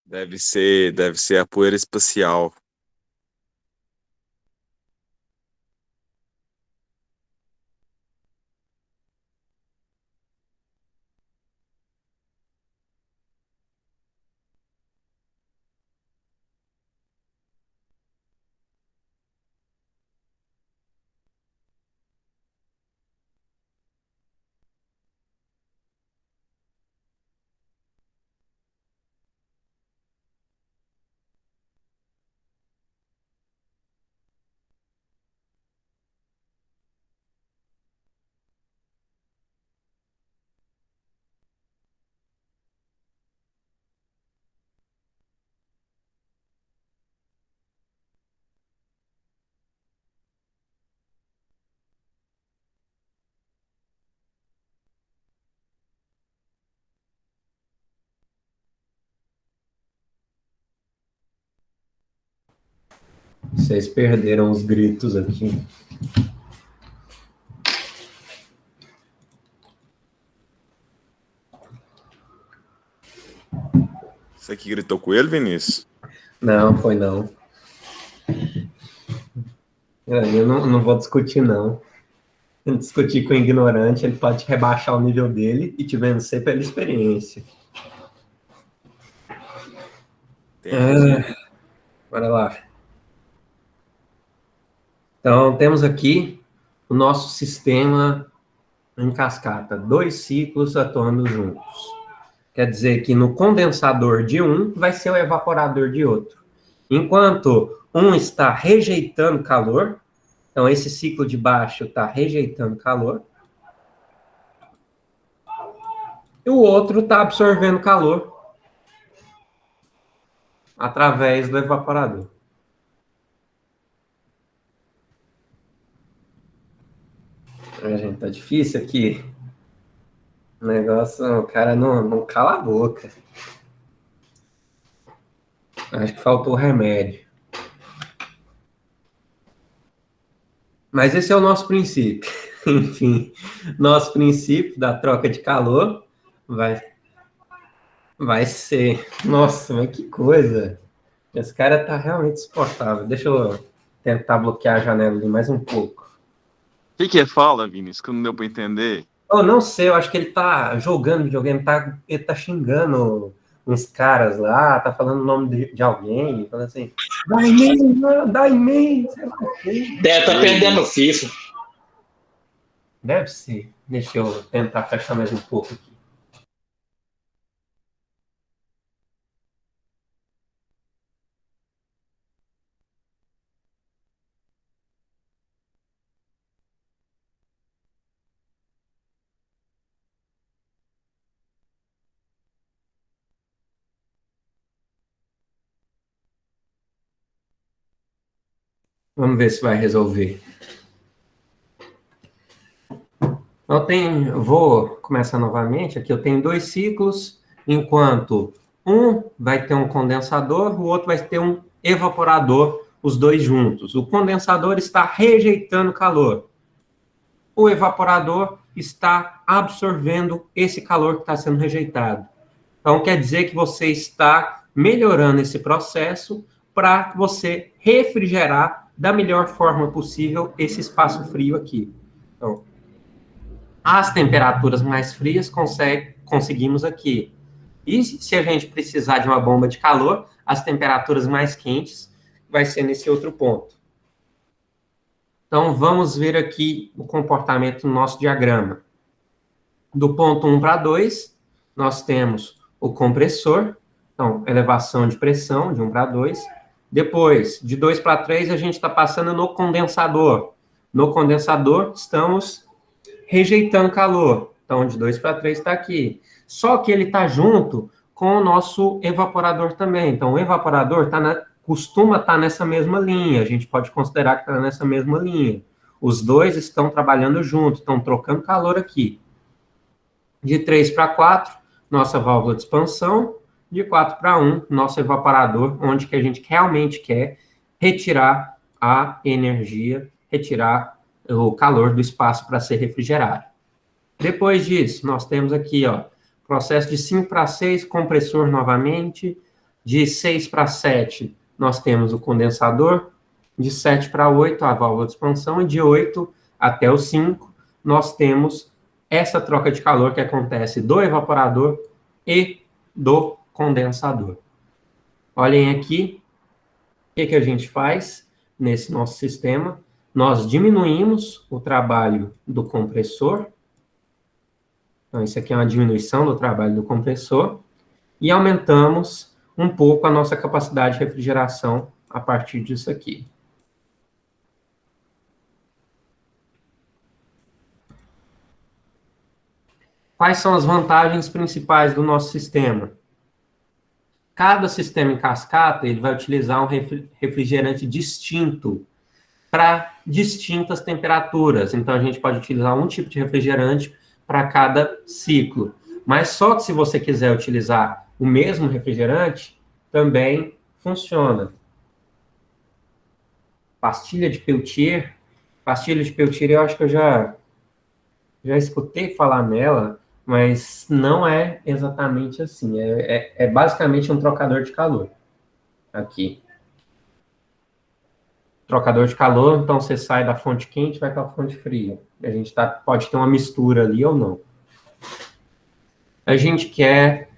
E: Deve ser a poeira espacial.
A: Vocês perderam os gritos aqui.
E: Você que gritou com ele, Vinícius?
A: Não, foi não. Eu não vou discutir, não. Discutir com o ignorante, ele pode rebaixar o nível dele e te vencer pela experiência. Bora lá. Então, temos aqui o nosso sistema em cascata. 2 ciclos atuando juntos. Quer dizer que no condensador de um vai ser o evaporador de outro. Enquanto um está rejeitando calor, então esse ciclo de baixo está rejeitando calor, e o outro está absorvendo calor através do evaporador. Gente, tá difícil aqui. O negócio, o cara não cala a boca. Acho que faltou remédio. Mas esse é o nosso princípio. Enfim, nosso princípio da troca de calor vai ser... Nossa, mas que coisa. Esse cara tá realmente insuportável. Deixa eu tentar bloquear a janela ali mais um pouco.
E: O que fala, Vinícius, que não deu pra entender?
A: Eu não sei, eu acho que ele tá jogando videogame, ele tá xingando uns caras lá, tá falando o nome de alguém, falando assim, dá e-mail, sei lá o quê.
G: Deve estar perdendo o FIFA.
A: Deve ser. Deixa eu tentar fechar mais um pouco aqui. Vamos ver se vai resolver. Vou começar novamente. Aqui eu tenho 2 ciclos, enquanto um vai ter um condensador, o outro vai ter um evaporador, os dois juntos. O condensador está rejeitando calor. O evaporador está absorvendo esse calor que está sendo rejeitado. Então, quer dizer que você está melhorando esse processo para você refrigerar da melhor forma possível esse espaço frio aqui. Então, as temperaturas mais frias conseguimos aqui. E se a gente precisar de uma bomba de calor, as temperaturas mais quentes vai ser nesse outro ponto. Então, vamos ver aqui o comportamento do nosso diagrama. Do ponto 1 para 2, nós temos o compressor, então, elevação de pressão, de 1 para 2. Depois, de 2 para 3, a gente está passando no condensador. No condensador, estamos rejeitando calor. Então, de 2 para 3 está aqui. Só que ele está junto com o nosso evaporador também. Então, o evaporador costuma estar nessa mesma linha. A gente pode considerar que está nessa mesma linha. Os dois estão trabalhando junto, estão trocando calor aqui. De 3 para 4, nossa válvula de expansão. De 4 para 1, nosso evaporador, onde que a gente realmente quer retirar a energia, retirar o calor do espaço para ser refrigerado. Depois disso, nós temos aqui, ó, processo de 5 para 6, compressor novamente. De 6 para 7, nós temos o condensador. De 7 para 8, a válvula de expansão. E de 8 até o 5, nós temos essa troca de calor que acontece do evaporador e do condensador. Olhem aqui, o que a gente faz nesse nosso sistema? Nós diminuímos o trabalho do compressor. Então, isso aqui é uma diminuição do trabalho do compressor. E aumentamos um pouco a nossa capacidade de refrigeração a partir disso aqui. Quais são as vantagens principais do nosso sistema? Cada sistema em cascata ele vai utilizar um refrigerante distinto para distintas temperaturas. Então, a gente pode utilizar um tipo de refrigerante para cada ciclo. Mas só que se você quiser utilizar o mesmo refrigerante, também funciona. pastilha de Peltier. Pastilha de Peltier eu acho que eu já escutei falar nela, mas não é exatamente assim. É basicamente um trocador de calor. Aqui. Trocador de calor, então você sai da fonte quente e vai para a fonte fria. A gente pode ter uma mistura ali ou não. A gente quer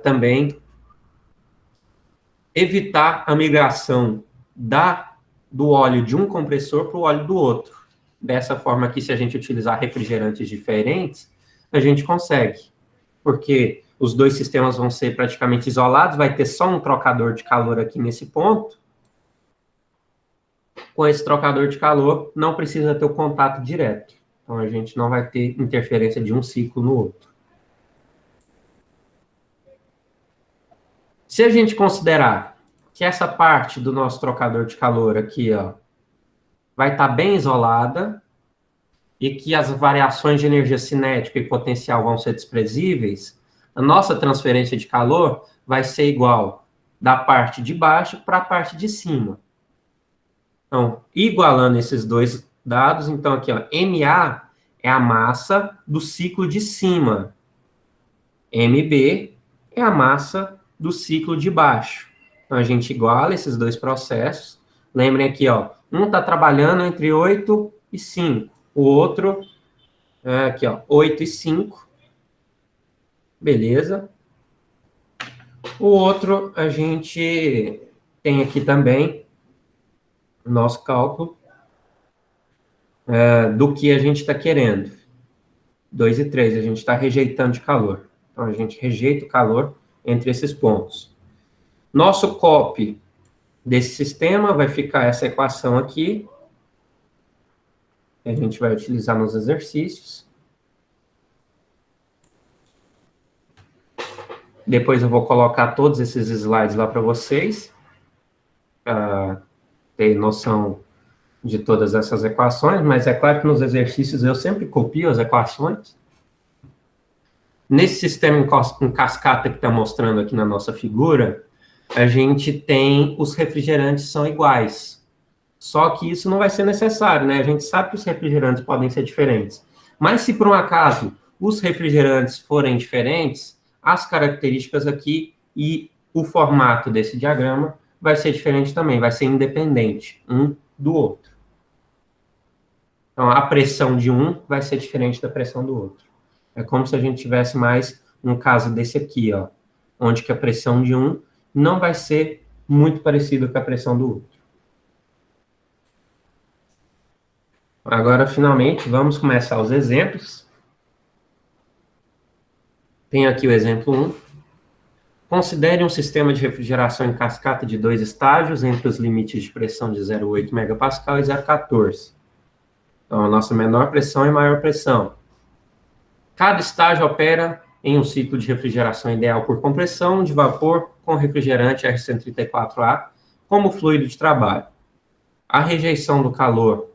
A: também evitar a migração do óleo de um compressor para o óleo do outro. Dessa forma aqui, se a gente utilizar refrigerantes diferentes, a gente consegue. Porque os dois sistemas vão ser praticamente isolados, vai ter só um trocador de calor aqui nesse ponto. Com esse trocador de calor, não precisa ter o contato direto. Então, a gente não vai ter interferência de um ciclo no outro. Se a gente considerar que essa parte do nosso trocador de calor aqui, ó, vai estar bem isolada e que as variações de energia cinética e potencial vão ser desprezíveis, a nossa transferência de calor vai ser igual da parte de baixo para a parte de cima. Então, igualando esses dois dados, então aqui, ó, MA é a massa do ciclo de cima. MB é a massa do ciclo de baixo. Então, a gente iguala esses dois processos. Lembrem aqui, ó, um está trabalhando entre 8 e 5. O outro, aqui, ó, 8 e 5. Beleza. O outro, a gente tem aqui também o nosso cálculo do que a gente está querendo. 2 e 3, a gente está rejeitando de calor. Então, a gente rejeita o calor entre esses pontos. Nosso COP desse sistema vai ficar essa equação aqui, que a gente vai utilizar nos exercícios. Depois eu vou colocar todos esses slides lá para vocês, para ter noção de todas essas equações, mas é claro que nos exercícios eu sempre copio as equações. Nesse sistema em cascata que está mostrando aqui na nossa figura, a gente tem os refrigerantes são iguais. Só que isso não vai ser necessário, né? A gente sabe que os refrigerantes podem ser diferentes. Mas se por um acaso os refrigerantes forem diferentes, as características aqui e o formato desse diagrama vai ser diferente também, vai ser independente um do outro. Então, a pressão de um vai ser diferente da pressão do outro. É como se a gente tivesse mais um caso desse aqui, ó, onde que a pressão de um não vai ser muito parecida com a pressão do outro. Agora, finalmente, vamos começar os exemplos. Tem aqui o exemplo 1. Considere um sistema de refrigeração em cascata de 2 estágios entre os limites de pressão de 0,8 MPa e 0,14. Então, a nossa menor pressão e maior pressão. Cada estágio opera em um ciclo de refrigeração ideal por compressão de vapor com refrigerante R134A como fluido de trabalho. A rejeição do calor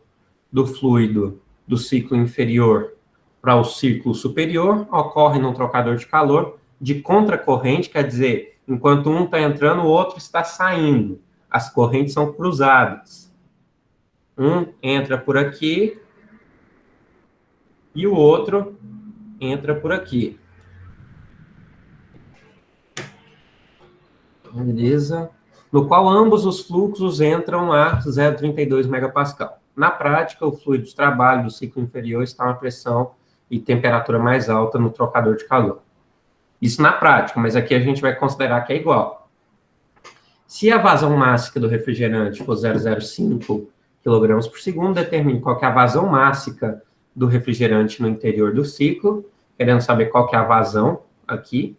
A: do fluido do ciclo inferior para o ciclo superior ocorre num trocador de calor de contracorrente, quer dizer, enquanto um está entrando, o outro está saindo. As correntes são cruzadas. Um entra por aqui e o outro entra por aqui. Beleza? No qual ambos os fluxos entram a 0,32 MPa. Na prática, o fluido de trabalho do ciclo inferior está a uma pressão e temperatura mais alta no trocador de calor. Isso na prática, mas aqui a gente vai considerar que é igual. Se a vazão mássica do refrigerante for 0,05 kg por segundo, determine qual que é a vazão mássica do refrigerante no interior do ciclo, querendo saber qual que é a vazão aqui.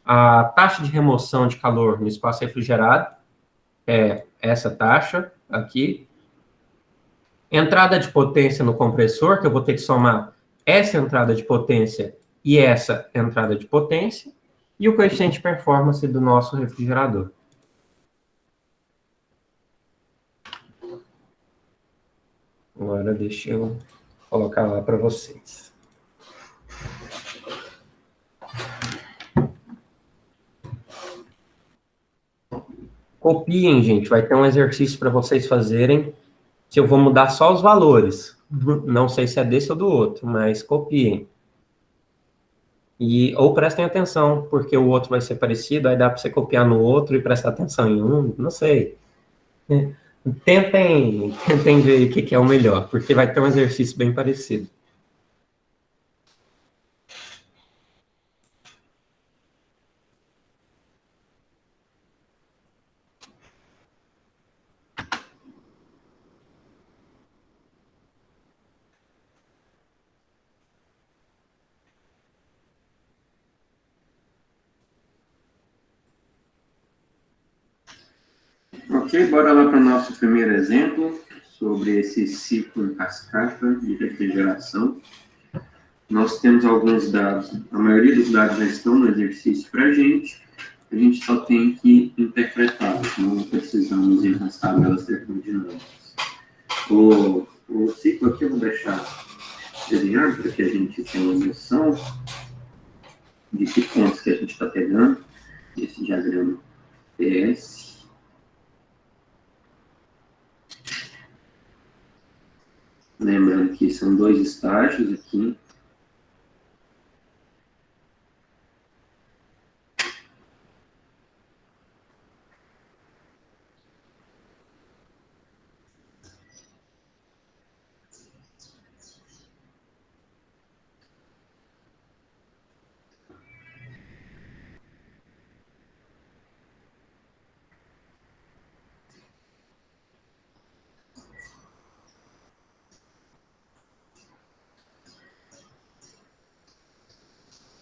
A: A taxa de remoção de calor no espaço refrigerado é essa taxa aqui. Entrada de potência no compressor, que eu vou ter que somar essa entrada de potência e essa entrada de potência, e o coeficiente de performance do nosso refrigerador. Agora deixa eu colocar lá para vocês. Copiem, gente. Vai ter um exercício para vocês fazerem, que eu vou mudar só os valores. Não sei se é desse ou do outro, mas copiem. Ou prestem atenção, porque o outro vai ser parecido, aí dá para você copiar no outro e prestar atenção em um, não sei. Tentem ver o que é o melhor, porque vai ter um exercício bem parecido. Ok, bora lá para o nosso primeiro exemplo sobre esse ciclo em cascata de refrigeração. Nós temos alguns dados, a maioria dos dados já estão no exercício para a gente só tem que interpretá-los, não precisamos ir nas tabelas termodinâmicas. O ciclo aqui eu vou deixar desenhado para que a gente tenha uma noção de que pontos que a gente está pegando, esse diagrama PS. Lembrando que são 2 estágios aqui.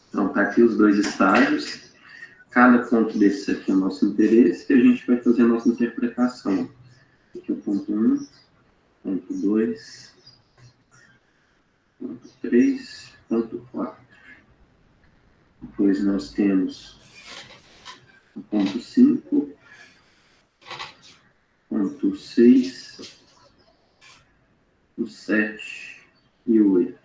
A: Então, tá aqui os 2 estágios. Cada ponto desse aqui é o nosso interesse e a gente vai fazer a nossa interpretação. Aqui é o ponto 1, ponto 2, ponto 3, ponto 4. Depois nós temos o ponto 5, ponto 6, o 7 e o 8.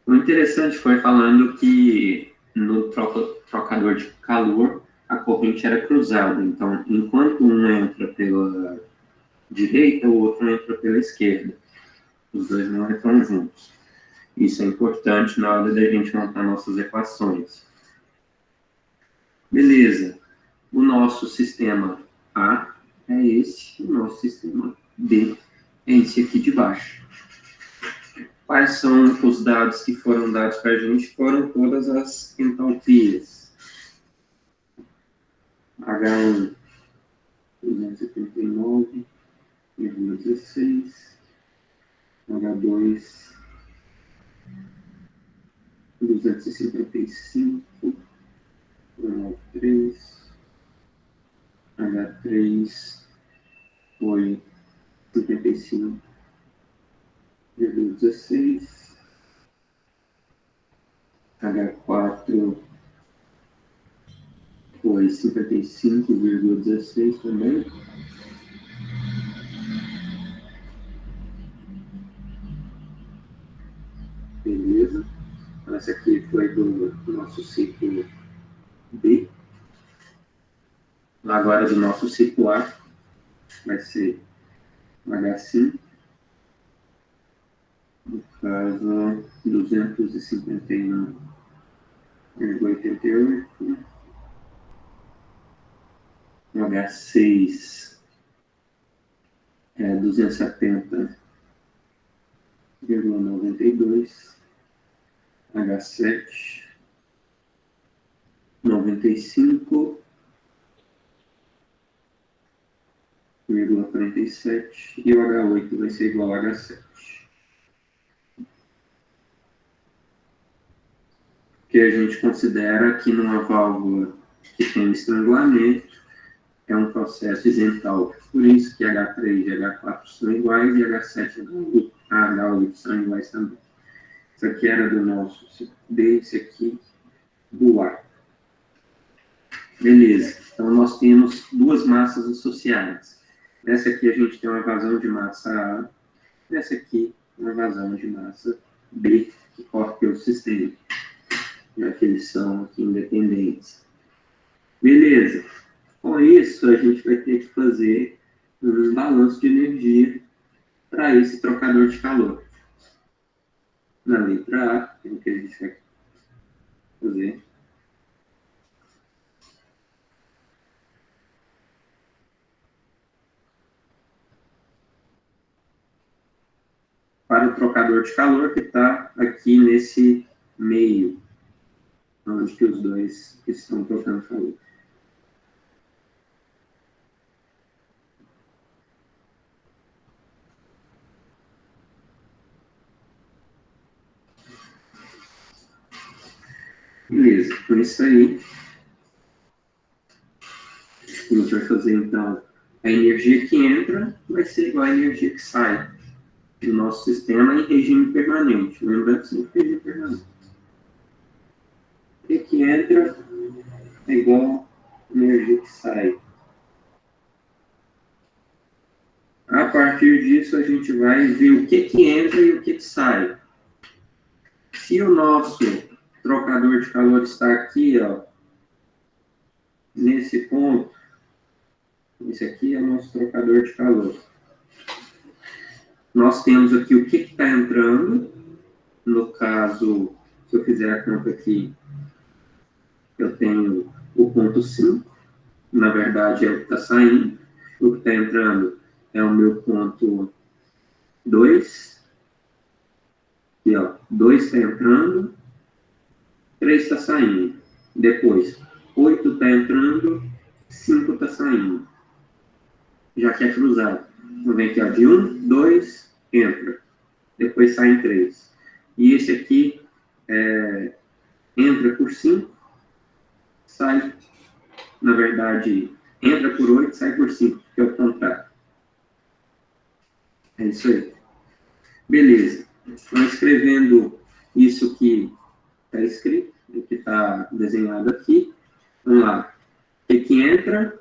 A: O interessante foi falando que no trocador de calor, a corrente era cruzada. Então, enquanto um entra pela direita, o outro entra pela esquerda. Os dois não entram juntos. Isso é importante na hora da gente montar nossas equações. Beleza. O nosso sistema A é esse, o nosso sistema B é esse aqui de baixo. Quais são os dados que foram dados para a gente? Foram todas as entalpias. H1, 279,16. H2, 255,93. H3 foi 55,16. H4 foi 55,16 também. Beleza. Essa aqui foi do nosso ciclo B. Agora do nosso ciclo A vai ser H5. No caso, 251,88. No H6 é 270,92. H7, 95,47. E o H8 vai ser igual ao H7. Que a gente considera que numa válvula que tem estrangulamento é um processo isentálpico. Por isso que H3 e H4 são iguais e H7 e H8 são iguais também. Isso aqui era do nosso ciclo B, esse aqui do A. Beleza. Então, nós temos 2 massas associadas. Nessa aqui a gente tem uma vazão de massa A. Nessa aqui, uma vazão de massa B, que corre pelo sistema, já que eles são aqui independentes. Beleza.
G: Com isso, a gente vai ter que fazer um balanço de energia para esse trocador de calor. Na letra A, é o que a gente vai fazer. Para o trocador de calor que está aqui nesse meio, onde que os dois estão trocando calor. Beleza, com isso aí, a gente vai fazer então, a energia que entra vai ser igual à energia que sai do nosso sistema em regime permanente. Lembrando que sempre regime permanente. O que entra é igual à energia que sai. A partir disso, a gente vai ver o que entra e o que sai. Se o nosso trocador de calor está aqui, ó, nesse ponto, esse aqui é o nosso trocador de calor. Nós temos aqui o que está entrando. No caso, se eu fizer a conta aqui, eu tenho o ponto 5. Na verdade, é o que está saindo. O que está entrando é o meu ponto 2. E, ó, 2 está entrando, 3 está saindo. Depois, 8 está entrando, 5 está saindo. Já que é cruzado. Então, vem aqui, ó, de 1, 2, entra. Depois sai em 3. E esse aqui entra por 5, sai, na verdade, entra por 8, sai por 5, que é o contrário. É isso aí. Beleza. Então, escrevendo isso que está escrito, o que está desenhado aqui, vamos lá. O que entra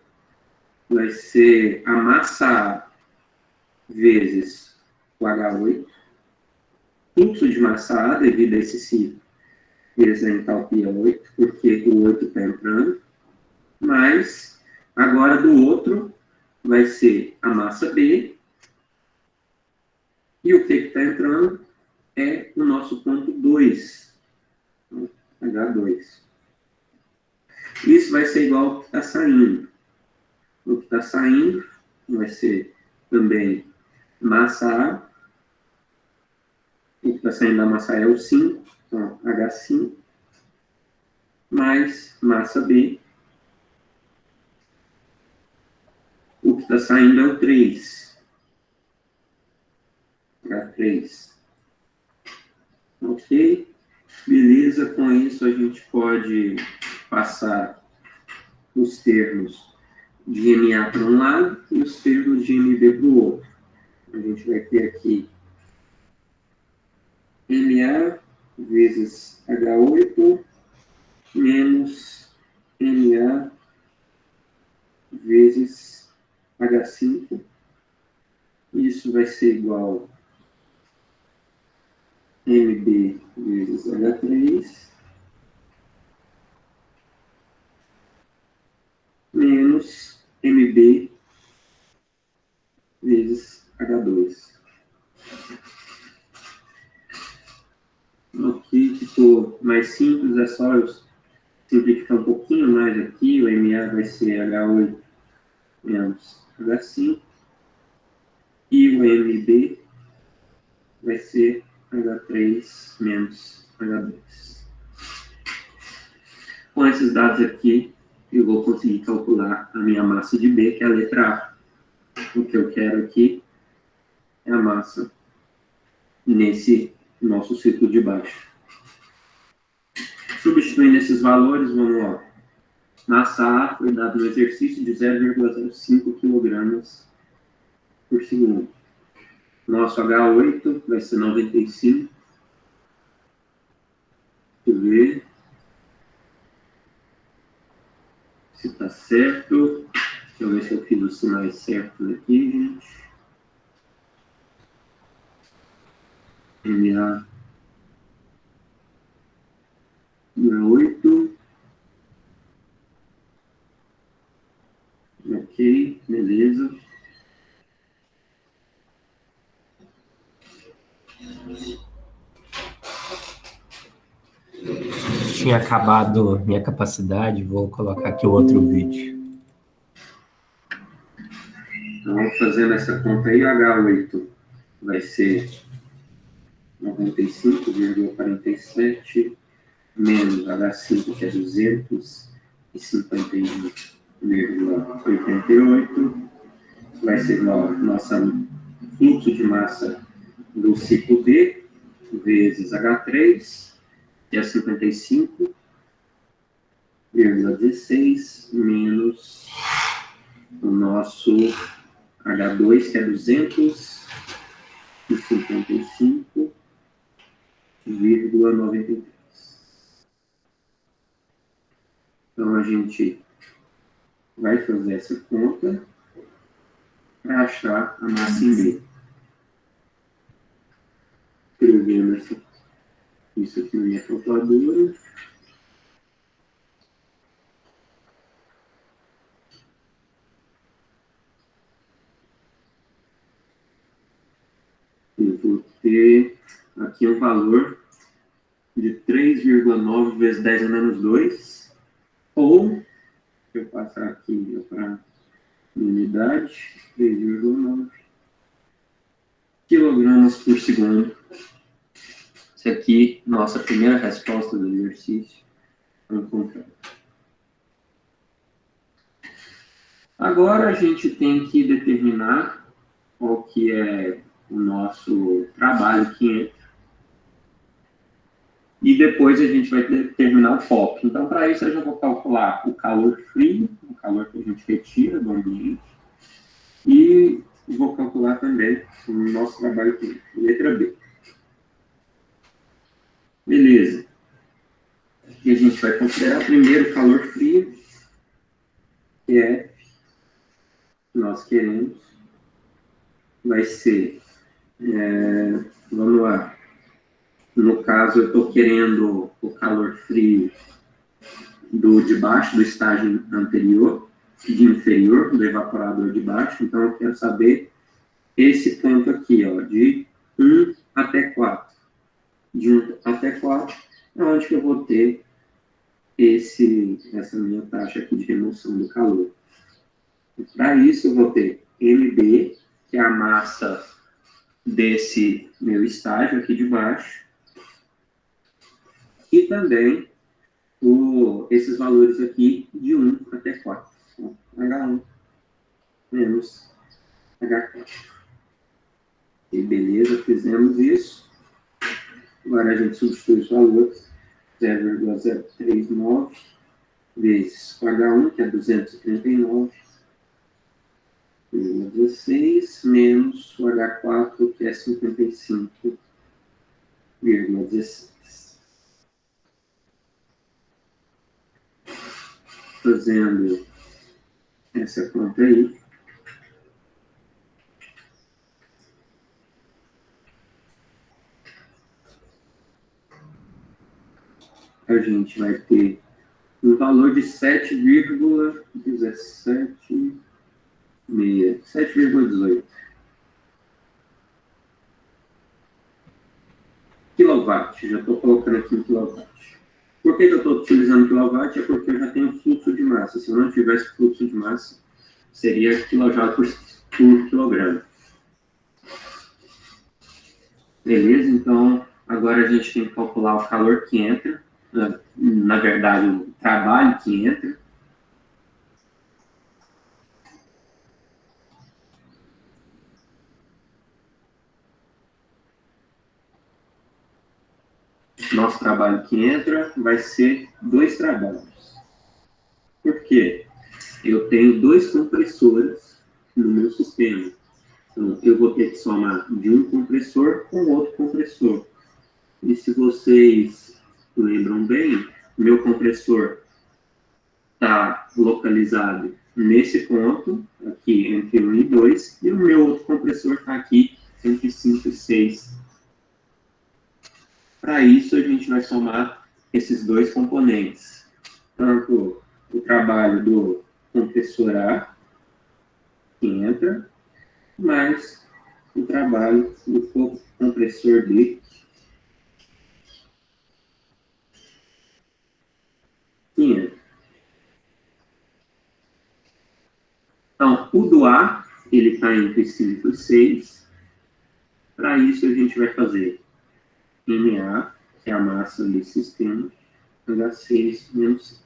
G: vai ser a massa A vezes o H8, fluxo de massa A devido a esse ciclo, vezes a entalpia 8, porque o 8 está entrando, mas agora do outro vai ser a massa B, e o que está entrando é o nosso ponto 2, H2. Isso vai ser igual ao que está saindo. O que está saindo vai ser também massa A. O que está saindo da massa A é o 5, então H5, mais massa B. O que está saindo é o 3, H3. Ok? Beleza, com isso a gente pode passar os termos de MA para um lado e os termos de MB para o outro. A gente vai ter aqui MA vezes H8 menos MA vezes H5. Isso vai ser igual a MB vezes H3 menos MB vezes H2. Aqui ficou mais simples, é só eu simplificar um pouquinho mais aqui. O MA vai ser H8 menos H5 e o MB vai ser H3 menos H2. Com esses dados aqui, eu vou conseguir calcular a minha massa de B, que é a letra A. O que eu quero aqui é a massa nesse nosso ciclo de baixo. Substituindo esses valores, vamos lá. Massa A foi dado no exercício de 0,05 kg por segundo. Nosso H8 vai ser 95. Deixa eu ver se está certo. Deixa eu ver se eu fiz os sinais certos aqui, gente. MA 8
A: tinha acabado minha capacidade, vou colocar aqui o outro vídeo.
G: Então, fazendo essa conta aí, H8 vai ser 95,47 menos H5, que é 251,88, vai ser nossa fluxo de massa do ciclo D, vezes H3, que é 55,16, menos o nosso H2, que é 255,93. Então, a gente vai fazer essa conta para achar a massa em B. Escrevendo isso aqui na minha calculadora. Eu vou ter aqui um valor de 3,9 vezes 10 a menos 2, ou, se eu passar aqui para unidade, 3,9 quilogramas por segundo. Essa aqui, nossa primeira resposta do exercício. Vamos encontrar. Agora a gente tem que determinar qual que é o nosso trabalho que entra. E depois a gente vai determinar o FOP. Então, para isso, eu já vou calcular o calor frio, o calor que a gente retira do ambiente. E vou calcular também o nosso trabalho aqui, letra B. Beleza. E a gente vai considerar primeiro o calor frio, que é que nós queremos. Vai ser, vamos lá. No caso, eu estou querendo o calor frio de baixo do estágio anterior, de inferior, do evaporador de baixo. Então, eu quero saber esse ponto aqui, ó, de 1 até 4. De 1 até 4 é onde que eu vou ter essa minha taxa aqui de remoção do calor. Para isso, eu vou ter MB, que é a massa desse meu estágio aqui de baixo, e também esses valores aqui de 1 até 4. Então, H1 menos H4. E beleza, fizemos isso. Agora a gente substitui os valores. 0,039 vezes o H1, que é 239,16, menos o H4, que é 55,16. Fazendo essa conta aí, a gente vai ter um valor de 7,17, 7,18 quilowatt. Já estou colocando aqui em quilowatt. Por que eu estou utilizando quilowatt? É porque eu já tenho fluxo de massa. Se eu não tivesse fluxo de massa, seria quilojoule por quilograma. Beleza? Então, agora a gente tem que calcular o calor que entra. Na verdade, o trabalho que entra. Nosso trabalho que entra vai ser 2 trabalhos. Por quê? Eu tenho 2 compressores no meu sistema. Então, eu vou ter que somar de um compressor com outro compressor. E se vocês lembram bem, meu compressor está localizado nesse ponto, aqui entre 1 e 2, e o meu outro compressor está aqui entre 5 e 6. Para isso, a gente vai somar esses 2 componentes. Tanto o trabalho do compressor A, que entra, mais o trabalho do compressor B, O do A, ele está entre 5 e 6. Para isso, a gente vai fazer Na, que é a massa desse sistema, H6 menos 5.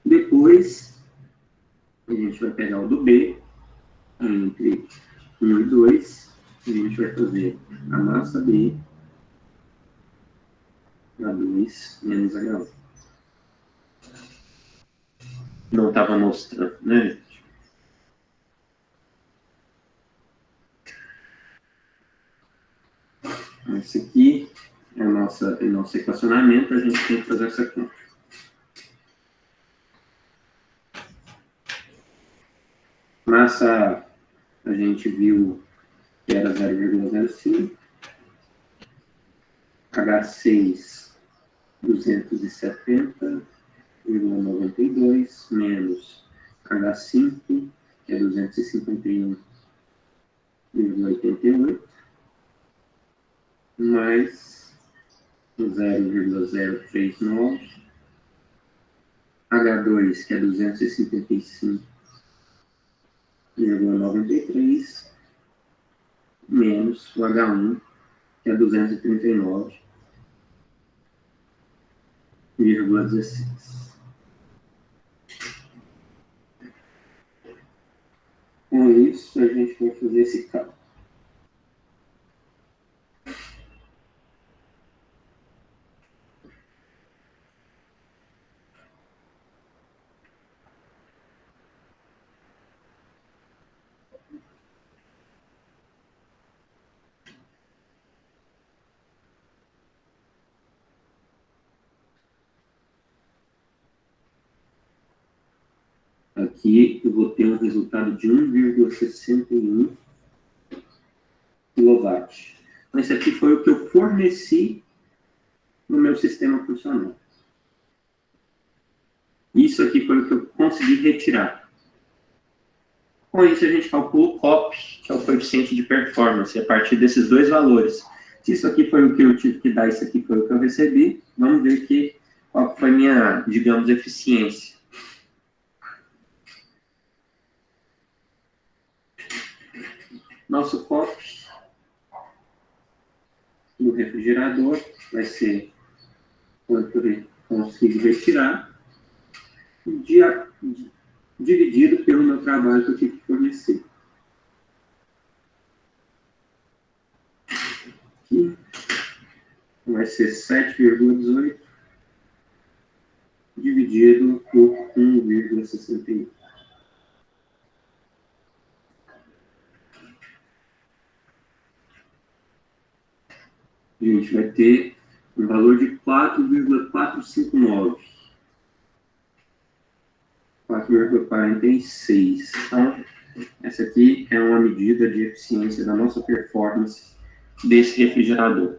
G: Depois, a gente vai pegar o do B, entre 1 e 2, a gente vai fazer a massa B, H2 menos H1. Não estava mostrando, né, gente? Esse aqui é o nosso equacionamento, a gente tem que fazer essa conta. Massa, a gente viu que era 0,05. H6, 270,92, menos H5, que é 251,88, mais 0,039, H2, que é 255,93, menos o H1, que é 239,16. Com isso, a gente vai fazer esse cálculo. Aqui eu vou ter um resultado de 1,61 kW. Então, esse aqui foi o que eu forneci no meu sistema funcional. Isso aqui foi o que eu consegui retirar. Com isso, a gente calcula o COP, que é o coeficiente de performance, a partir desses dois valores. Se isso aqui foi o que eu tive que dar, isso aqui foi o que eu recebi, vamos ver qual foi a minha, digamos, eficiência. Nosso COP do refrigerador vai ser quanto eu consigo retirar, dividido pelo meu trabalho que eu tive que fornecer. Aqui vai ser 7,18 dividido por 1,61. A gente vai ter um valor de 4,459. 4,46. Então, essa aqui é uma medida de eficiência da nossa performance desse refrigerador.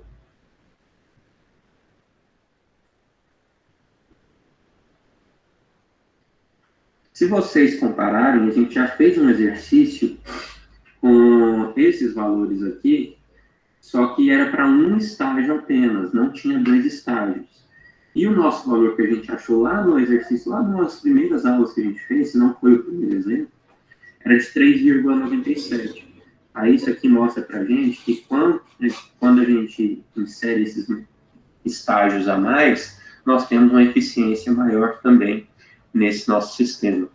G: Se vocês compararem, a gente já fez um exercício com esses valores aqui, só que era para um estágio apenas, não tinha 2 estágios. E o nosso valor que a gente achou lá no exercício, lá nas primeiras aulas que a gente fez, se não foi o primeiro exemplo, era de 3,97. Aí isso aqui mostra para a gente que quando a gente insere esses estágios a mais, nós temos uma eficiência maior também nesse nosso sistema.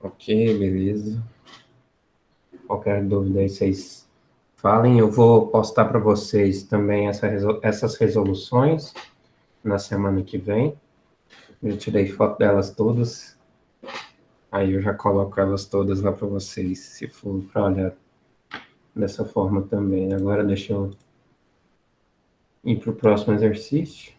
A: Ok, beleza. Qualquer dúvida aí vocês falem. Eu vou postar para vocês também essas resoluções na semana que vem. Eu tirei foto delas todas. Aí eu já coloco elas todas lá para vocês, se for para olhar dessa forma também. Agora deixa eu ir para o próximo exercício.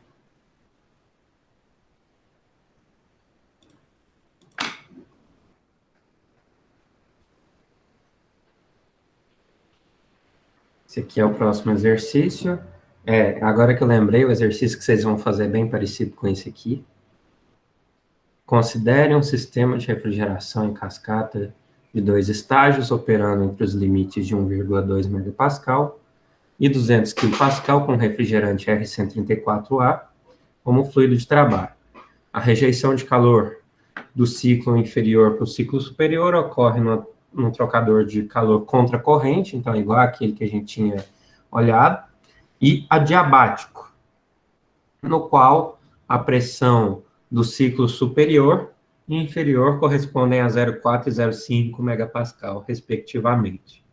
A: Esse aqui é o próximo exercício. Agora que eu lembrei, o exercício que vocês vão fazer é bem parecido com esse aqui. Considere um sistema de refrigeração em cascata de 2 estágios, operando entre os limites de 1,2 megapascal e 200 kPa com refrigerante R134A como fluido de trabalho. A rejeição de calor do ciclo inferior para o ciclo superior ocorre no trocador de calor contracorrente, então igual aquele que a gente tinha olhado, e adiabático, no qual a pressão do ciclo superior e inferior correspondem a 0,4 e 0,5 megapascal, respectivamente.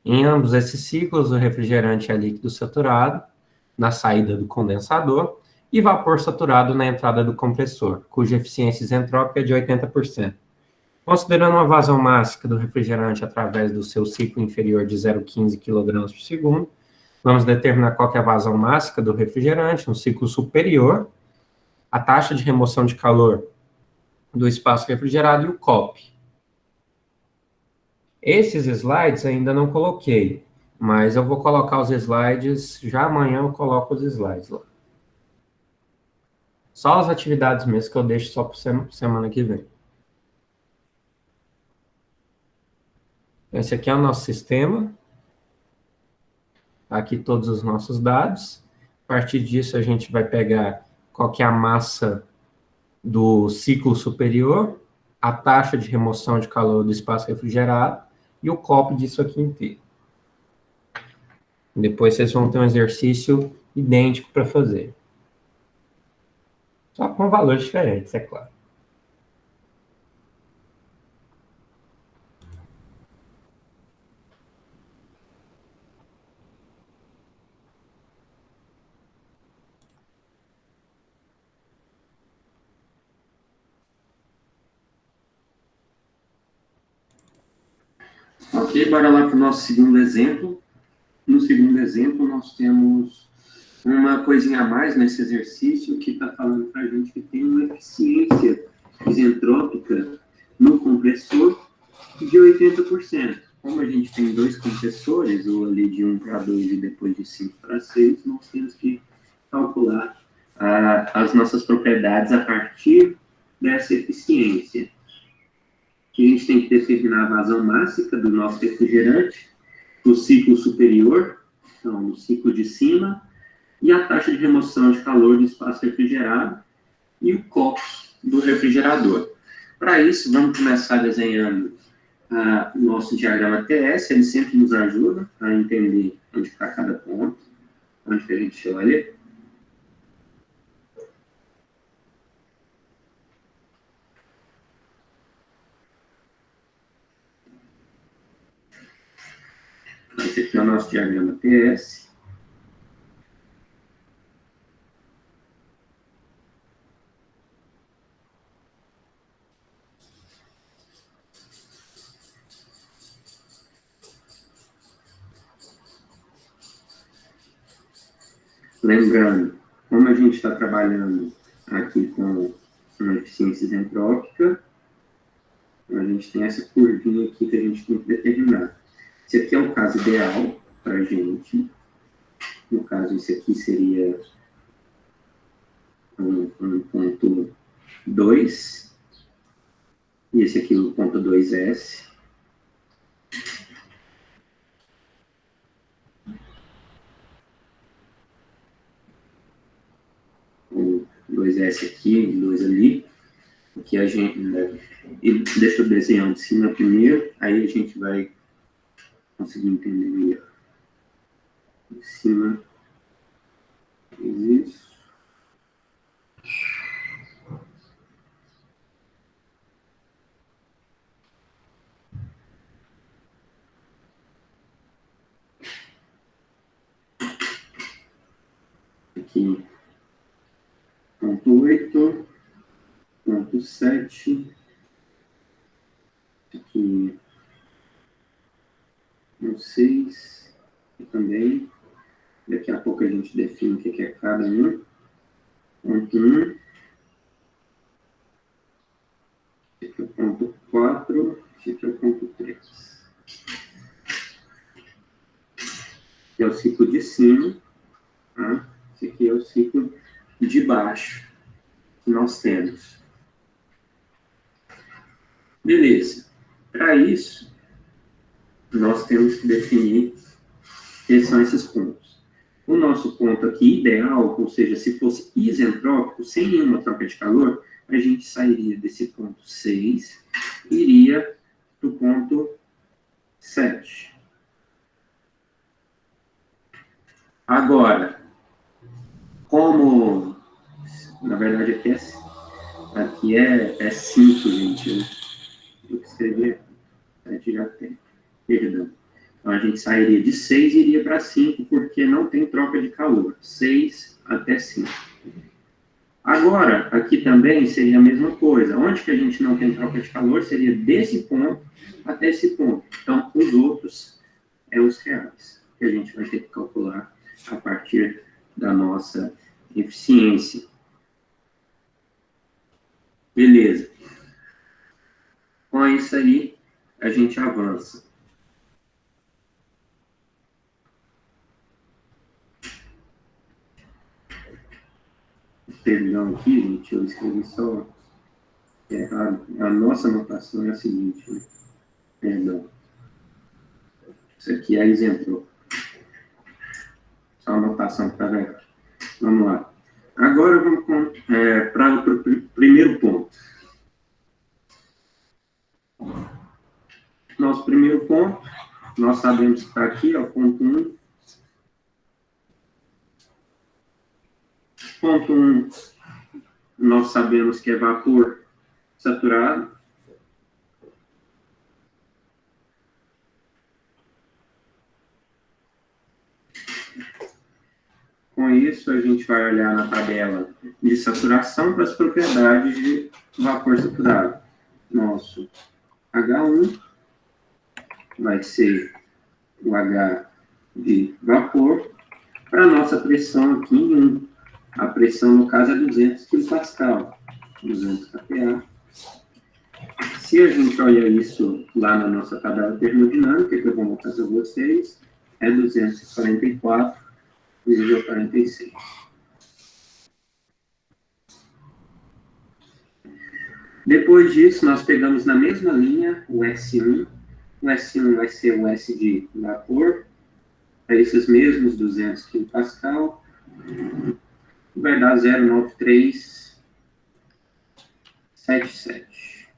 A: Em ambos esses ciclos, o refrigerante é líquido saturado na saída do condensador e vapor saturado na entrada do compressor, cuja eficiência isentrópica é de 80%. Considerando uma vazão máxima do refrigerante através do seu ciclo inferior de 0,15 kg por segundo, vamos determinar qual que é a vazão máxima do refrigerante no ciclo superior, a taxa de remoção de calor do espaço refrigerado e o COP. Esses slides ainda não coloquei, mas eu vou colocar os slides, já amanhã eu coloco os slides lá. Só as atividades mesmo que eu deixo só para semana que vem. Esse aqui é o nosso sistema. Aqui todos os nossos dados. A partir disso a gente vai pegar qual que é a massa do ciclo superior, a taxa de remoção de calor do espaço refrigerado e o COP disso aqui inteiro. Depois vocês vão ter um exercício idêntico para fazer. Só com valores diferentes, é claro.
G: Ok, bora lá para o nosso segundo exemplo. No segundo exemplo, nós temos uma coisinha a mais nesse exercício que está falando para a gente que tem uma eficiência isentrópica no compressor de 80%. Como a gente tem 2 compressores, ou ali de 1 para 2 e depois de 5 para 6, nós temos que calcular as nossas propriedades a partir dessa eficiência. Que a gente tem que determinar a vazão máxima do nosso refrigerante, no ciclo superior, então no ciclo de cima, e a taxa de remoção de calor do espaço refrigerado e o COP do refrigerador. Para isso, vamos começar desenhando o nosso diagrama TS, ele sempre nos ajuda a entender onde está cada ponto, onde que a gente olha. Esse aqui é o nosso diagrama TS. Lembrando, como a gente está trabalhando aqui com uma eficiência isentrópica, a gente tem essa curvinha aqui que a gente tem que determinar. Esse aqui é o caso ideal para a gente. No caso, esse aqui seria um ponto 2. E esse aqui o ponto 2S. O 2S aqui, o 2 ali. Aqui a gente... E deixa eu desenhar de cima primeiro, aí a gente vai conseguir entender melhor. Em cima, isso. Aqui, ponto 8, ponto 7, aqui, ponto 6, aqui também. Daqui a pouco a gente define o que é cada um. Ponto 1. Esse aqui é o ponto 4. Esse aqui é o ponto 3. Esse é o ciclo de cima. Tá? Esse aqui é o ciclo de baixo que nós temos. Beleza. Para isso, nós temos que definir quais são esses pontos. O nosso ponto aqui ideal, ou seja, se fosse isentrópico, sem nenhuma troca de calor, a gente sairia desse ponto 6 e iria para o ponto 7. Agora, como, na verdade, aqui é 5, gente. Eu escrevi 7 já tem. Perdão. Então, a gente sairia de 6 e iria para 5, porque não tem troca de calor. 6 até 5. Agora, aqui também seria a mesma coisa. Onde que a gente não tem troca de calor, seria desse ponto até esse ponto. Então, os outros os reais, que a gente vai ter que calcular a partir da nossa eficiência. Beleza. Com isso aí, a gente avança. Perdão aqui, gente, eu escrevi só errado. A nossa anotação é a seguinte, né? Perdão. Isso aqui é isentrópico. Só anotação para ver. Vamos lá. Agora vamos para o primeiro ponto. Nosso primeiro ponto, nós sabemos que está aqui, ó, ponto 1. Ponto 1, nós sabemos que é vapor saturado. Com isso, a gente vai olhar na tabela de saturação para as propriedades de vapor saturado. Nosso H1 vai ser o H de vapor. Para a nossa pressão aqui em 1. A pressão, no caso, é 200 kPa, 200 kPa. Se a gente olha isso lá na nossa tabela termodinâmica, que eu vou mostrar para vocês, é 244,46. Depois disso, nós pegamos na mesma linha o S1. O S1 vai ser o S de vapor, é esses mesmos 200 kPa. Vai dar 0,9377.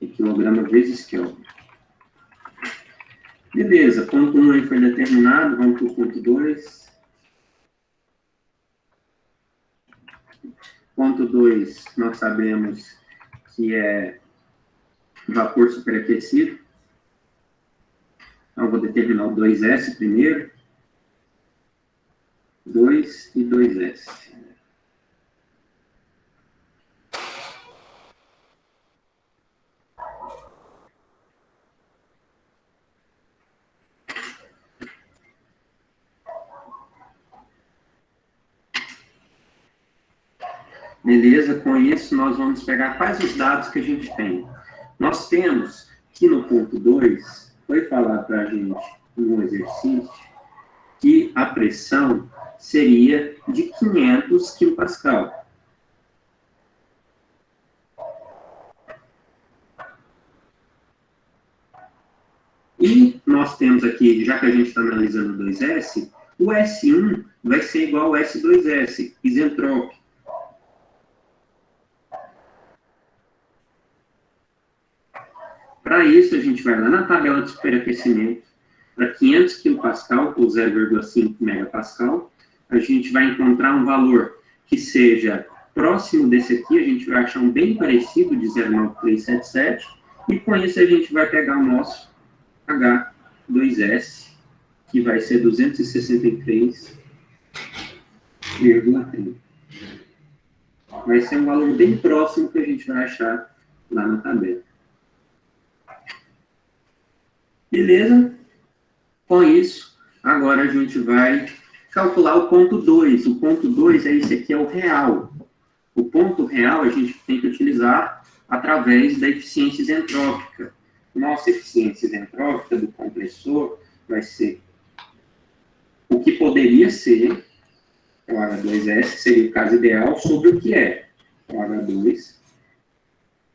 G: E quilograma vezes Kelvin. Beleza, ponto 1 aí foi determinado, vamos para o ponto 2. Ponto 2, nós sabemos que é vapor superaquecido. Então, vou determinar o 2S primeiro. 2 e 2S. Beleza, com isso nós vamos pegar quais os dados que a gente tem. Nós temos que no ponto 2, foi falar para a gente no exercício que a pressão seria de 500 kPa. E nós temos aqui, já que a gente está analisando o 2S, o S1 vai ser igual ao S2S, isentrópico. Para isso, a gente vai lá na tabela de superaquecimento, para 500 kPa ou 0,5 MPa, a gente vai encontrar um valor que seja próximo desse aqui, a gente vai achar um bem parecido de 0,9377, e com isso a gente vai pegar o nosso H2S, que vai ser 263,30. Vai ser um valor bem próximo que a gente vai achar lá na tabela. Beleza? Com isso, agora a gente vai calcular o ponto 2. O ponto 2 é esse aqui, é o real. O ponto real a gente tem que utilizar através da eficiência isentrópica. Nossa eficiência isentrópica do compressor vai ser o que poderia ser o H2S seria o caso ideal sobre o que é o H2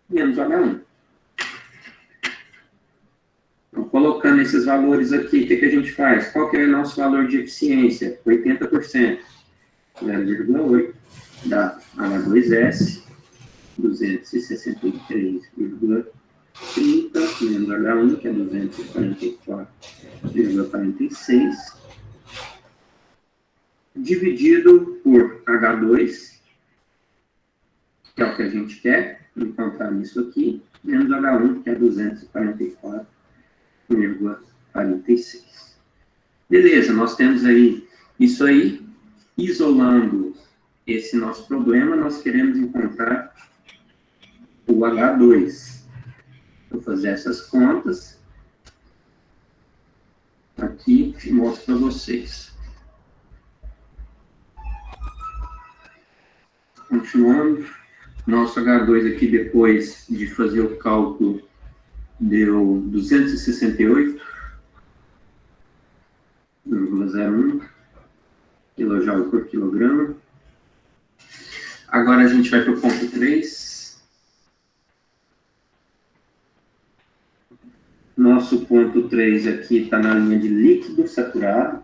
G: menos o H1. Então, colocando esses valores aqui, o que a gente faz? Qual que é o nosso valor de eficiência? 80%. 0,8 dá H2S, 263,30 menos H1, que é 244,46, dividido por H2, que é o que a gente quer encontrar nisso aqui, menos H1, que é 244,46. Beleza, nós temos aí isso aí. Isolando esse nosso problema, nós queremos encontrar o H2. Vou fazer essas contas aqui e mostro para vocês. Continuando, nosso H2 aqui, depois de fazer o cálculo, deu 268,01 kJ por quilograma. Agora a gente vai para o ponto 3. Nosso ponto 3 aqui está na linha de líquido saturado.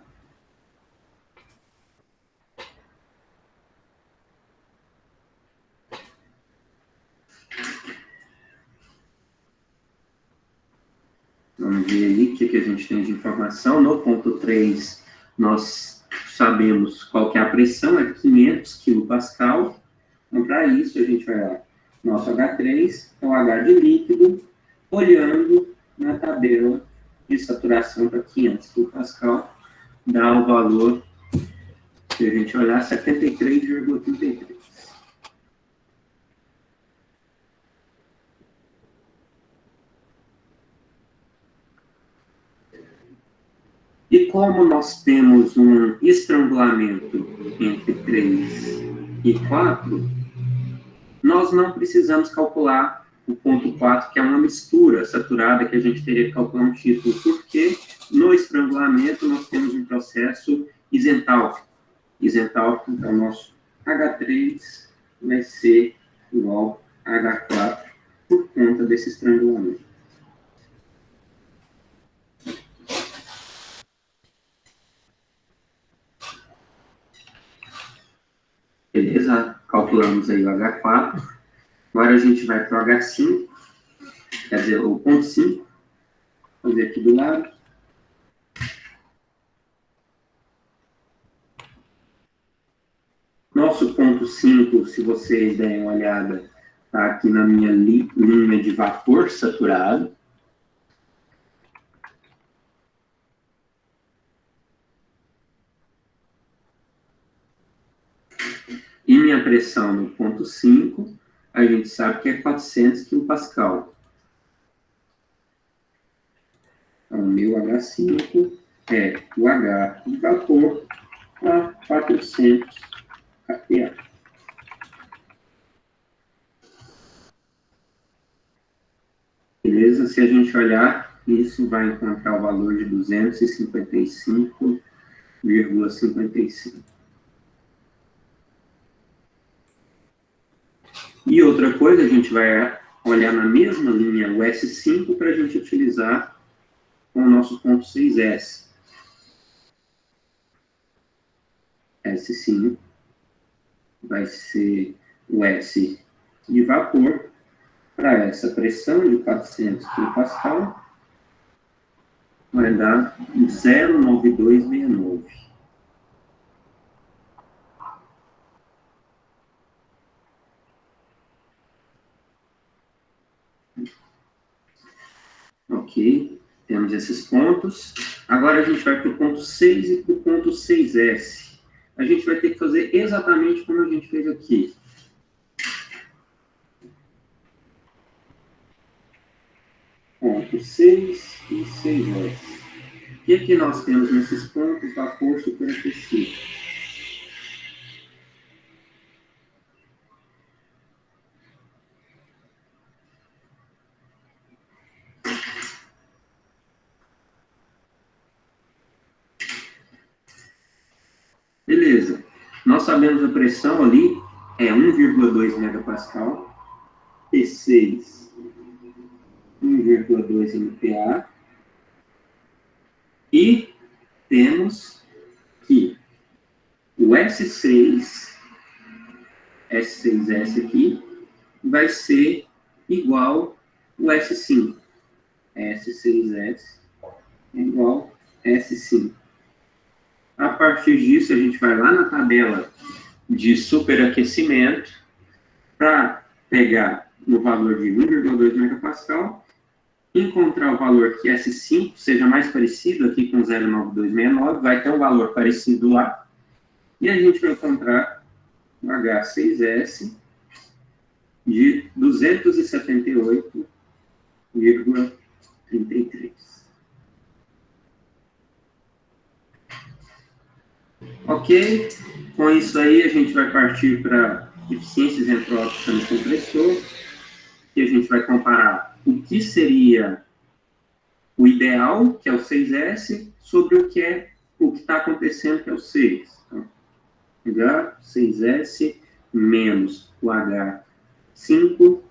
G: Vamos ver aí o que a gente tem de informação. No ponto 3, nós sabemos qual que é a pressão, é 500 kPa. Então, para isso, a gente vai lá. Nosso H3 é o H de líquido, olhando na tabela de saturação para 500 kPa, dá o valor, se a gente olhar, 73,33. E como nós temos um estrangulamento entre 3 e 4, nós não precisamos calcular o ponto 4, que é uma mistura saturada, que a gente teria que calcular um título, porque no estrangulamento nós temos um processo isentálpico. Isentálpico, então, nosso H3 vai ser igual a H4 por conta desse estrangulamento. Beleza? Calculamos aí o H4. Agora a gente vai para o H5, quer dizer, o ponto 5. Vou fazer aqui do lado. Nosso ponto 5, se vocês derem uma olhada, está aqui na minha linha de vapor saturado. E minha pressão no ponto 5, a gente sabe que é 400 kPa. Então, o meu H5 é o H de vapor a 400 kPa. Beleza? Se a gente olhar, isso vai encontrar o valor de 255,55. E outra coisa, a gente vai olhar na mesma linha o S5 para a gente utilizar com o nosso ponto 6S. S5 vai ser o S de vapor para essa pressão de 400 kPa, vai dar 0,9269. Ok, temos esses pontos. Agora a gente vai para o ponto 6 e para o ponto 6S. A gente vai ter que fazer exatamente como a gente fez aqui. Ponto 6 e 6S. O que que nós temos nesses pontos? Vapor superaquecido. Beleza. Nós sabemos a pressão ali é 1,2 megapascal, P6, 1,2 MPa, e temos que o S6S aqui, vai ser igual o S5. S6S é igual a S5. A partir disso, a gente vai lá na tabela de superaquecimento para pegar no valor de 1,2 megapascal, encontrar o valor que S5 seja mais parecido aqui com 0,9269, vai ter um valor parecido lá, e a gente vai encontrar o H6S de 278,33. Ok, com isso aí a gente vai partir para eficiências entrópicas no compressor, que a gente vai comparar o que seria o ideal, que é o 6S, sobre o que está acontecendo, que é o 6. Então, H6S menos o H5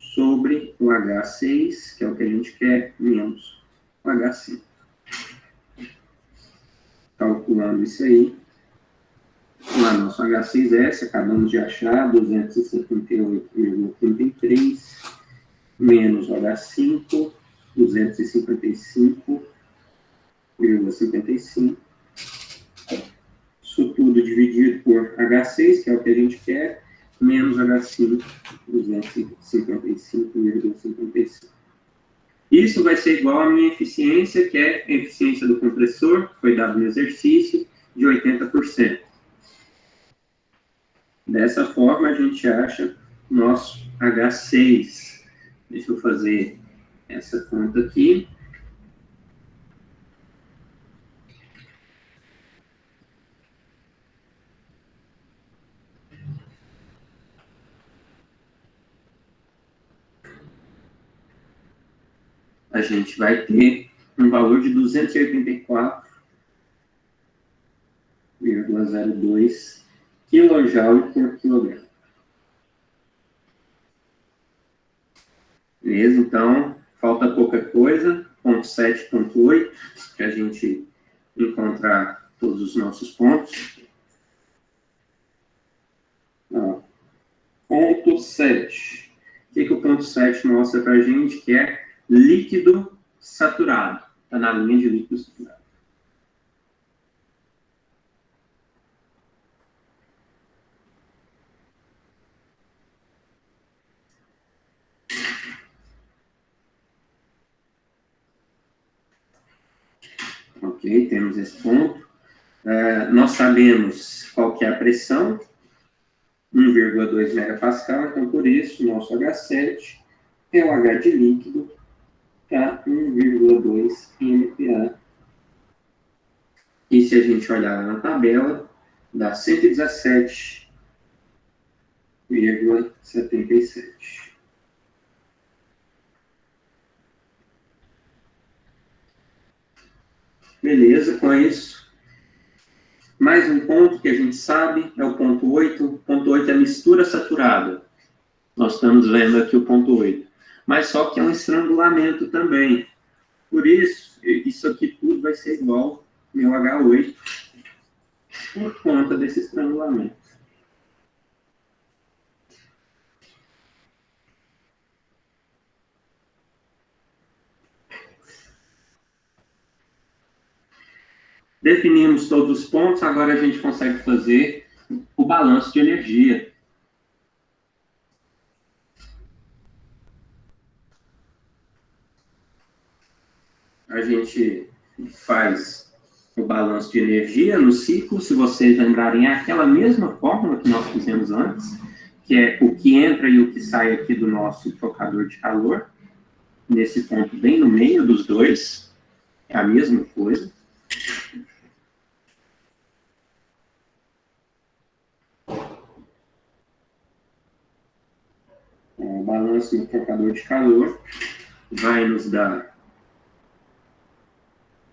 G: sobre o H6, que é o que a gente quer, menos o H5. Calculando isso aí, lá nosso H6S, acabamos de achar 278,33, menos o H5, 255,55. Isso tudo dividido por H6, que é o que a gente quer, menos H5, 255,55. Isso vai ser igual à minha eficiência, que é a eficiência do compressor, que foi dado no exercício, de 80%. Dessa forma, a gente acha nosso H6. Deixa eu fazer essa conta aqui. A gente vai ter um valor de 284,02 kJ por quilograma. Beleza? Então, falta pouca coisa, ponto 7, ponto 8, para a gente encontrar todos os nossos pontos. Ponto 7. O que o ponto 7 mostra para a gente? Que é líquido saturado. Está na linha de líquido saturado. Ok, temos esse ponto. Nós sabemos qual que é a pressão, 1,2 megapascal, então por isso, nosso H7 é o H de líquido, tá? 1,2 MPa. E se a gente olhar na tabela, dá 117,77. Beleza, com isso. Mais um ponto que a gente sabe é o ponto 8. O ponto 8 é a mistura saturada. Nós estamos vendo aqui o ponto 8. Mas só que é um estrangulamento também. Por isso, isso aqui tudo vai ser igual ao meu H8 por conta desse estrangulamento. Definimos todos os pontos, agora a gente consegue fazer o balanço de energia. A gente faz o balanço de energia no ciclo, se vocês lembrarem, é aquela mesma fórmula que nós fizemos antes, que é o que entra e o que sai aqui do nosso trocador de calor, nesse ponto bem no meio dos dois, é a mesma coisa. O balanço no trocador de calor vai nos dar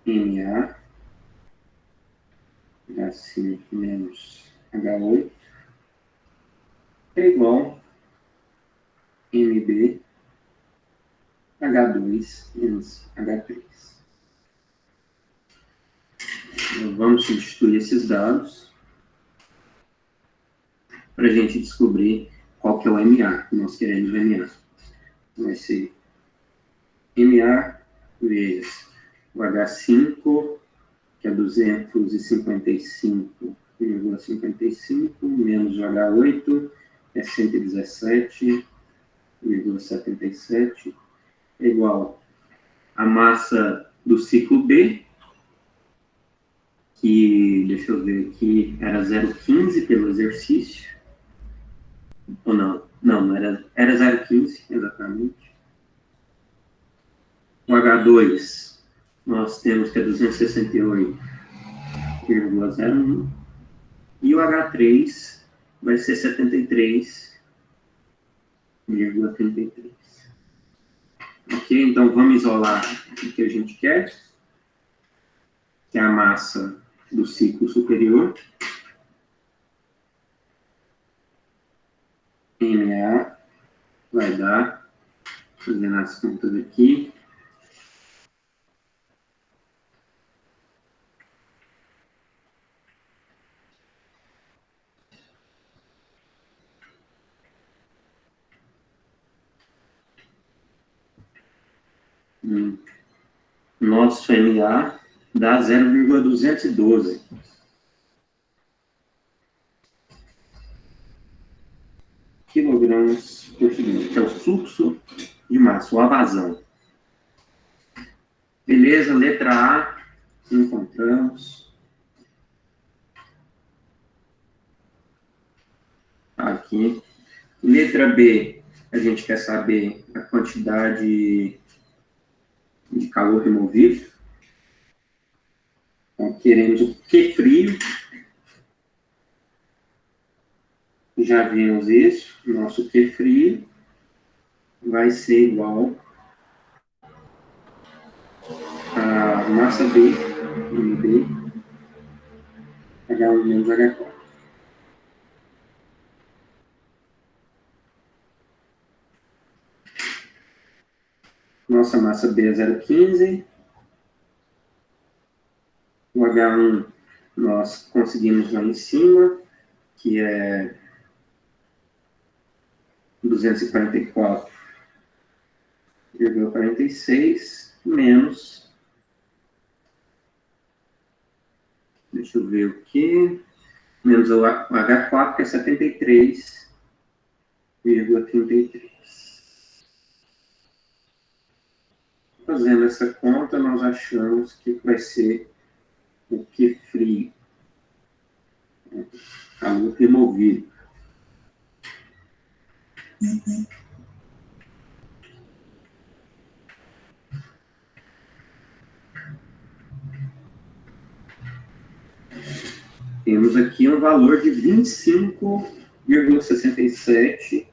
G: MA, H5 menos H8 é igual MB H2 menos H3. Então, vamos substituir esses dados para a gente descobrir qual que é o MA que nós queremos MA. Vai ser MA vezes o H5, que é 255,55, menos o H8, que é 117,77, é igual a massa do ciclo B, que, deixa eu ver aqui, era 0,15 pelo exercício, ou não era 0,15, exatamente. O H2, nós temos que é 268,01, e o H3 vai ser 73,33. Ok? Então, vamos isolar o que a gente quer, que é a massa do ciclo superior. MA vai dar, fazendo as contas aqui, nosso MA dá 0,212. Quilogramas por segundo, que é o fluxo de massa, ou a vazão. Beleza, letra A, encontramos. Aqui. Letra B, a gente quer saber a quantidade de calor removido. Então, queremos o Q frio. Já vimos isso. Nosso Q frio vai ser igual a massa B, MB, H1 menos H4. Nossa massa B é 0,15. O H1 nós conseguimos lá em cima, que é 244,46 menos, deixa eu ver o que, menos o H4, que é 73,33. Fazendo essa conta, nós achamos que vai ser o Q frio, calor removido. Temos aqui um valor de 25,67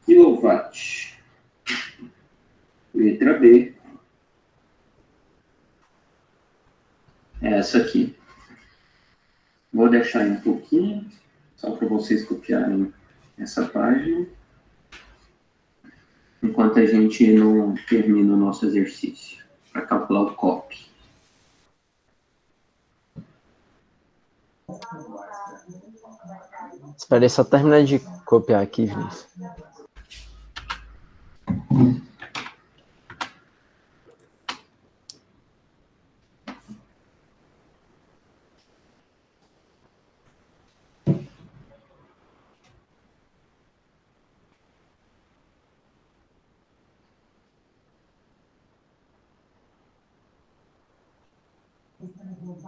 G: kW. Letra B. É essa aqui. Vou deixar aí um pouquinho, só para vocês copiarem essa página, enquanto a gente não termina o nosso exercício, para calcular o COP.
F: Espera aí, só terminar de copiar aqui, Vinícius.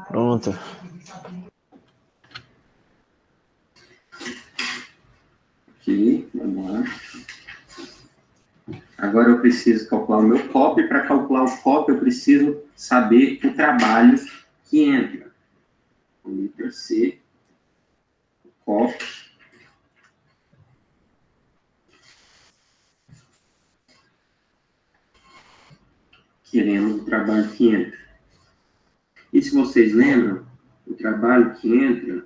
F: Pronto.
G: Ok, vamos lá. Agora eu preciso calcular o meu COP. Para calcular o COP, eu preciso saber o trabalho que entra. Letra C, COP. Queremos o trabalho que entra. E se vocês lembram, o trabalho que entra,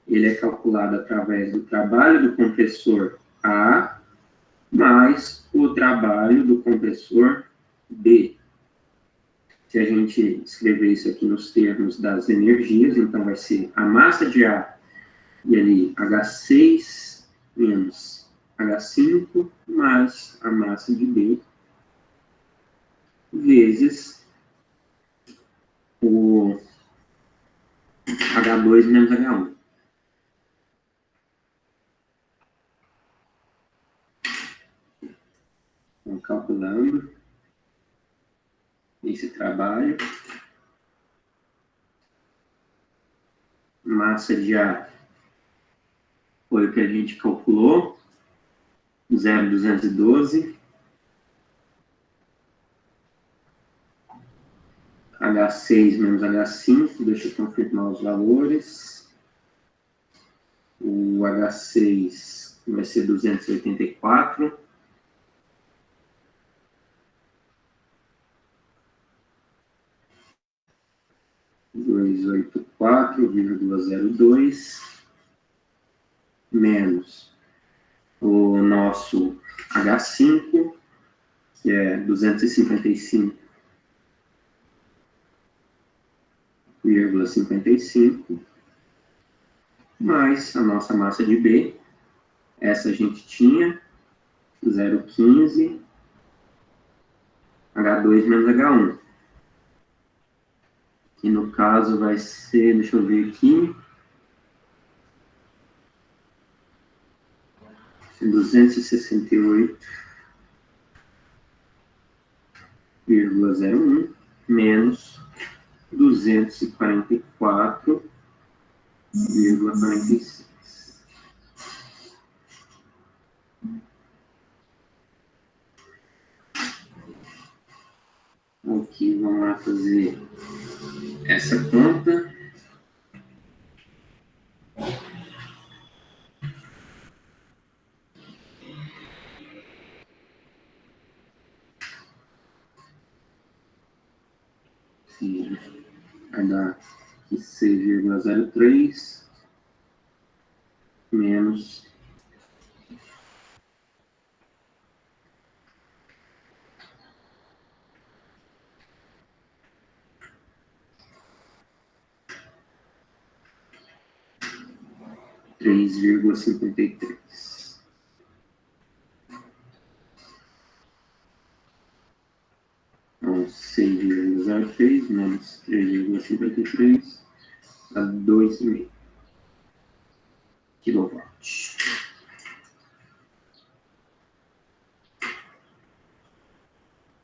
G: ele é calculado através do trabalho do compressor A mais o trabalho do compressor B. Se a gente escrever isso aqui nos termos das energias, então vai ser a massa de A e ali H6 menos H5 mais a massa de B vezes o H2 menos H1. Então, calculando esse trabalho, massa de A foi o que a gente calculou, 0,212, H6 menos H5, deixa eu confirmar os valores. O H6 vai ser 284. (284,02) menos o nosso H5, que é 255,55, mais a nossa massa de B. Essa a gente tinha 0,15, H2 menos H1. Que no caso vai ser, deixa eu ver aqui, 268,01 menos 244,46. Aqui, vamos lá fazer essa conta. Sim, vai dar aqui 6,03 menos 3,53. Então, 6,03 menos 3,53 dá 2,5 quilowatts.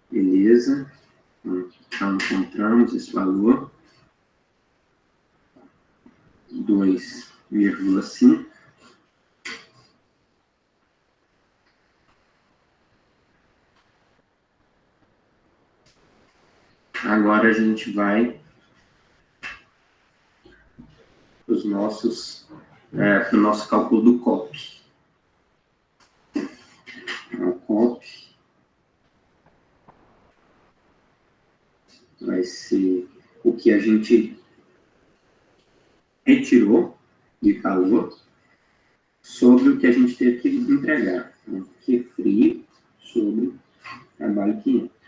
G: Beleza. Então, encontramos esse valor. 2,5. Agora a gente vai para o nosso cálculo do COP. O COP vai ser o que a gente retirou de calor sobre o que a gente teve que entregar. Então, Q frio sobre o trabalho que entra.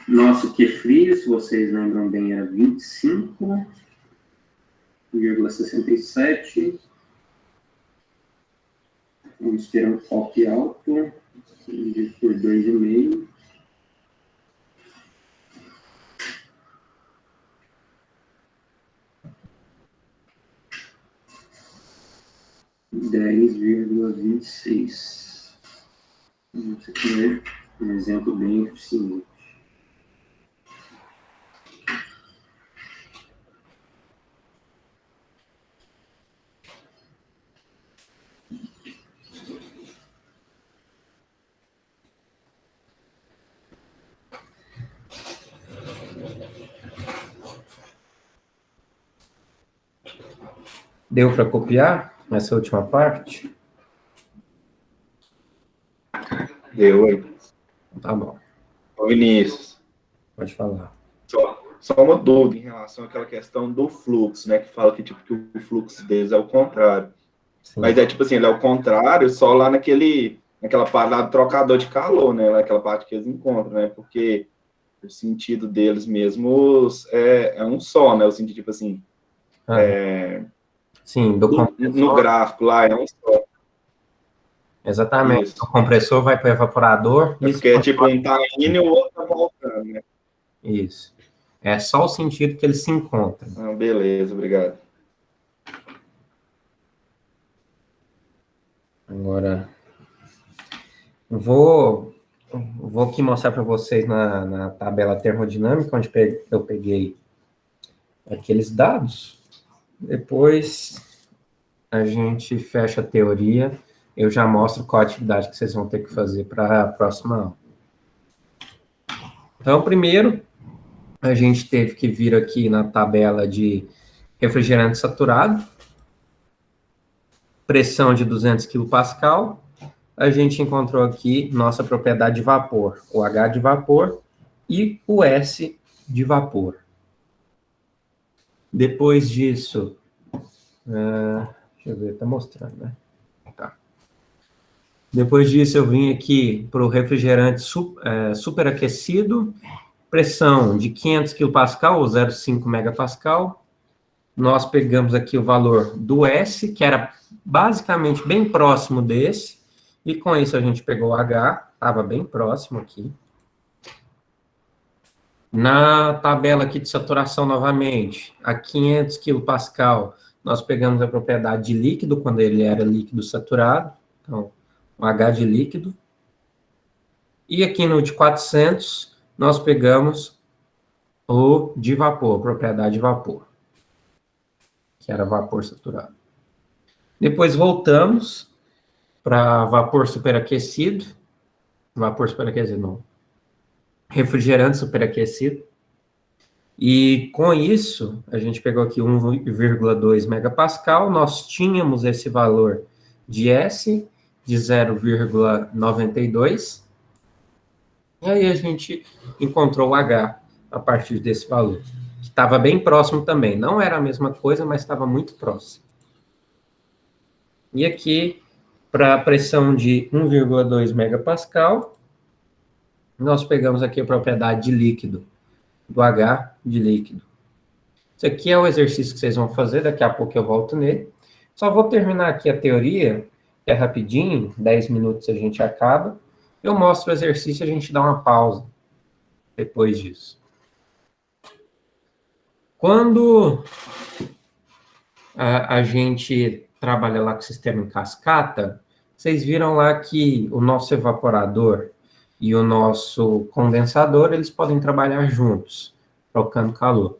G: Nosso Q frio, se vocês lembram bem, era 25,67. Vamos ter um COP alto, dividido por 2,5. (10,26). Isso aqui é um exemplo bem eficiente.
A: Deu para copiar essa última parte?
D: Deu, hein?
A: Tá bom.
D: Ô, Vinícius,
A: Pode falar.
D: só uma dúvida em relação àquela questão do fluxo, né? Que fala que, tipo, que o fluxo deles é o contrário.
A: Sim.
D: Mas é tipo assim, ele é o contrário só lá naquela parte lá do trocador de calor, né? Naquela parte que eles encontram, né? Porque o sentido deles mesmos é um só, né? O sentido, tipo assim,
A: Sim, do
D: no
A: compressor.
D: gráfico lá é um só.
A: Exatamente.
D: Isso.
A: O compressor vai para o evaporador.
D: É porque tipo um tá indo e o outro tá voltando, né?
A: Isso. É só o sentido que eles se encontram.
D: Ah, beleza, obrigado.
A: Agora, vou aqui mostrar para vocês na tabela termodinâmica, onde eu peguei aqueles dados. Depois a gente fecha a teoria. Eu já mostro qual a atividade que vocês vão ter que fazer para a próxima aula. Então, primeiro, a gente teve que vir aqui na tabela de refrigerante saturado, pressão de 200 kPa. A gente encontrou aqui nossa propriedade de vapor, o H de vapor e o S de vapor. Depois disso, deixa eu ver, tá mostrando, né? Tá. Depois disso, eu vim aqui para o refrigerante superaquecido, pressão de 500 kPa ou 0,5 MPa. Nós pegamos aqui o valor do S, que era basicamente bem próximo desse, e com isso a gente pegou o H, estava bem próximo aqui. Na tabela aqui de saturação novamente, a 500 kPa, nós pegamos a propriedade de líquido, quando ele era líquido saturado, então, o H de líquido. E aqui no de 400, nós pegamos o de vapor, propriedade de vapor, que era vapor saturado. Depois voltamos para vapor superaquecido, não, refrigerante superaquecido. E com isso, a gente pegou aqui 1,2 MPa, nós tínhamos esse valor de S de 0,92, e aí a gente encontrou o H a partir desse valor, que estava bem próximo também, não era a mesma coisa, mas estava muito próximo. E aqui, para a pressão de 1,2 MPa, nós pegamos aqui a propriedade de líquido, do H de líquido. Isso aqui é o exercício que vocês vão fazer, daqui a pouco eu volto nele. Só vou terminar aqui a teoria, que é rapidinho, 10 minutos a gente acaba. Eu mostro o exercício e a gente dá uma pausa depois disso. Quando a gente trabalha lá com o sistema em cascata, vocês viram lá que o nosso evaporador e o nosso condensador, eles podem trabalhar juntos, trocando calor.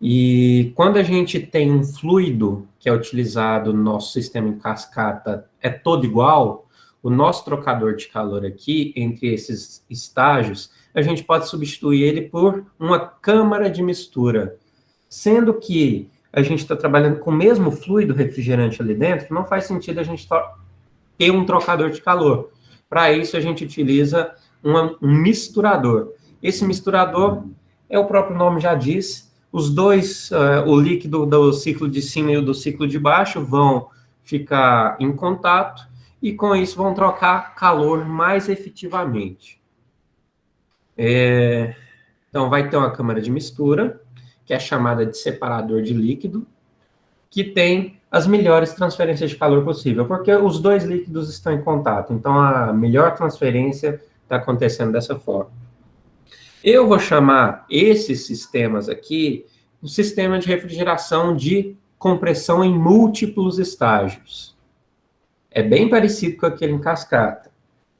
A: E quando a gente tem um fluido que é utilizado no nosso sistema em cascata é todo igual, o nosso trocador de calor aqui, entre esses estágios, a gente pode substituir ele por uma câmara de mistura. Sendo que a gente está trabalhando com o mesmo fluido refrigerante ali dentro, não faz sentido a gente ter um trocador de calor. Para isso, a gente utiliza um misturador. Esse misturador, o próprio nome já diz, os dois, o líquido do ciclo de cima e o do ciclo de baixo, vão ficar em contato e, com isso, vão trocar calor mais efetivamente. Então, vai ter uma câmara de mistura, que é chamada de separador de líquido, que tem as melhores transferências de calor possível, porque os dois líquidos estão em contato, então a melhor transferência está acontecendo dessa forma. Eu vou chamar esses sistemas aqui um sistema de refrigeração de compressão em múltiplos estágios. É bem parecido com aquele em cascata.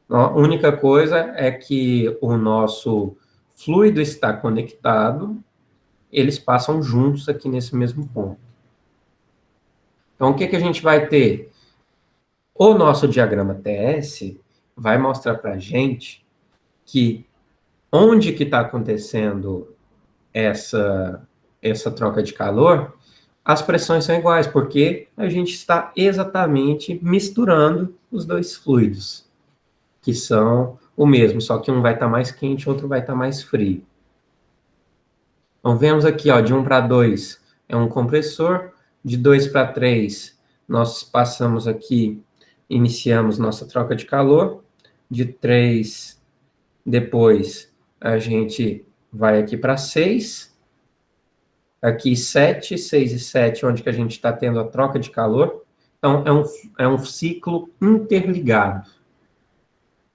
A: A única coisa é que o nosso fluido está conectado, eles passam juntos aqui nesse mesmo ponto. Então, o que a gente vai ter? O nosso diagrama TS vai mostrar para a gente que onde que está acontecendo essa troca de calor, as pressões são iguais, porque a gente está exatamente misturando os dois fluidos, que são o mesmo, só que um vai estar mais quente, outro vai estar mais frio. Então, vemos aqui, ó, de 1 para 2 é um compressor, de 2 para 3 nós passamos aqui, iniciamos nossa troca de calor, de 3 depois a gente vai aqui para 6, aqui 7, 6 e 7, onde que a gente está tendo a troca de calor. Então, é um ciclo interligado.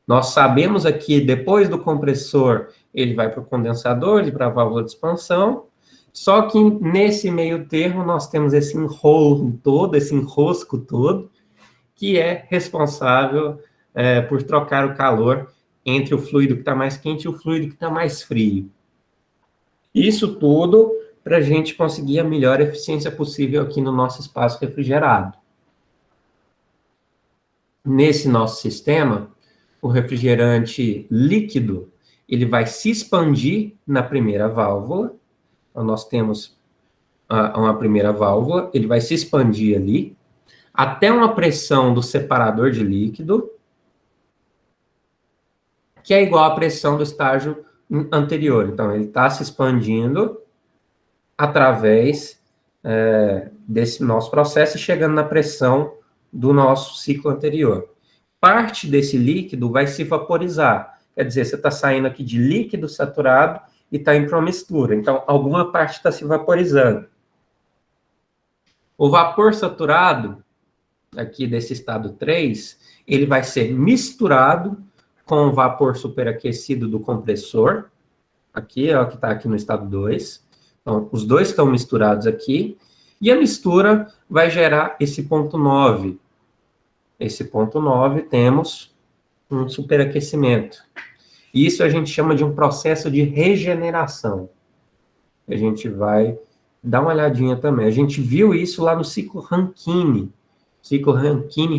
A: Nós sabemos aqui, depois do compressor, ele vai para o condensador, ele para a válvula de expansão, só que nesse meio termo nós temos esse enrolo todo, esse enrosco todo, que é responsável por trocar o calor entre o fluido que está mais quente e o fluido que está mais frio. Isso tudo para a gente conseguir a melhor eficiência possível aqui no nosso espaço refrigerado. Nesse nosso sistema, o refrigerante líquido, ele vai se expandir na primeira válvula. Então, nós temos uma primeira válvula, ele vai se expandir ali, até uma pressão do separador de líquido, que é igual à pressão do estágio anterior. Então, ele está se expandindo através desse nosso processo e chegando na pressão do nosso ciclo anterior. Parte desse líquido vai se vaporizar. Quer dizer, você está saindo aqui de líquido saturado e está indo para uma mistura. Então, alguma parte está se vaporizando. O vapor saturado, aqui desse estado 3, ele vai ser misturado com o vapor superaquecido do compressor. Aqui, ó, que está aqui no estado 2. Então, os dois estão misturados aqui. E a mistura vai gerar esse ponto 9. Esse ponto 9, temos um superaquecimento. Isso a gente chama de um processo de regeneração. A gente vai dar uma olhadinha também. A gente viu isso lá no ciclo Rankine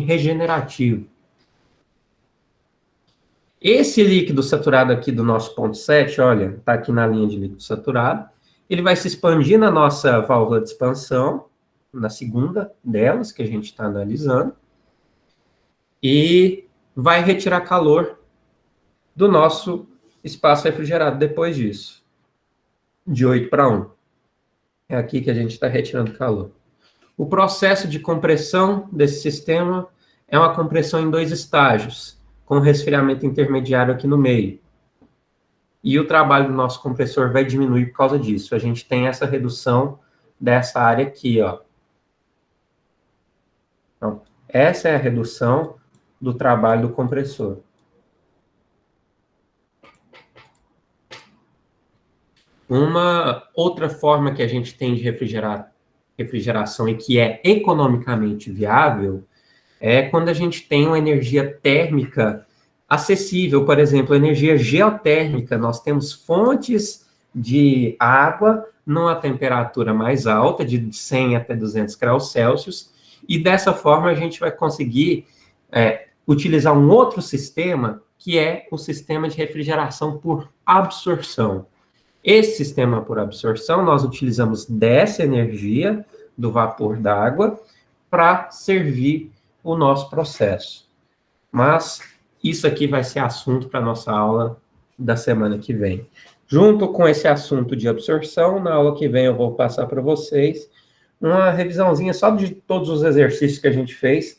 A: regenerativo. Esse líquido saturado aqui do nosso ponto 7, olha, está aqui na linha de líquido saturado, ele vai se expandir na nossa válvula de expansão, na segunda delas, que a gente está analisando, e vai retirar calor do nosso espaço refrigerado depois disso, de 8 para 1. É aqui que a gente está retirando calor. O processo de compressão desse sistema é uma compressão em 2 estágios, com resfriamento intermediário aqui no meio. E o trabalho do nosso compressor vai diminuir por causa disso. A gente tem essa redução dessa área aqui, ó. Então, essa é a redução do trabalho do compressor. Uma outra forma que a gente tem de refrigeração e que é economicamente viável é quando a gente tem uma energia térmica acessível, por exemplo, energia geotérmica. Nós temos fontes de água numa temperatura mais alta, de 100 até 200 graus Celsius, e dessa forma a gente vai conseguir utilizar um outro sistema, que é o sistema de refrigeração por absorção. Esse sistema por absorção, nós utilizamos dessa energia do vapor d'água para servir o nosso processo. Mas isso aqui vai ser assunto para a nossa aula da semana que vem. Junto com esse assunto de absorção, na aula que vem eu vou passar para vocês uma revisãozinha só de todos os exercícios que a gente fez,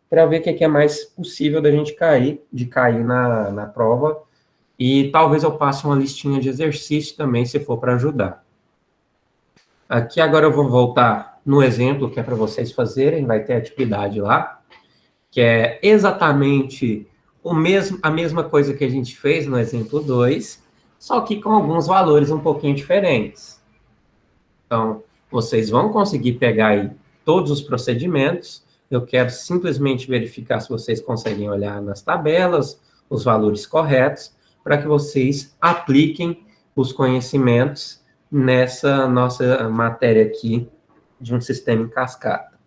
A: para ver o que é mais possível da gente cair na prova. E talvez eu passe uma listinha de exercícios também, se for para ajudar. Aqui agora eu vou voltar no exemplo que é para vocês fazerem, vai ter atividade lá, que é exatamente a mesma coisa que a gente fez no exemplo 2, só que com alguns valores um pouquinho diferentes. Então, vocês vão conseguir pegar aí todos os procedimentos. Eu quero simplesmente verificar se vocês conseguem olhar nas tabelas os valores corretos, para que vocês apliquem os conhecimentos nessa nossa matéria aqui de um sistema em cascata.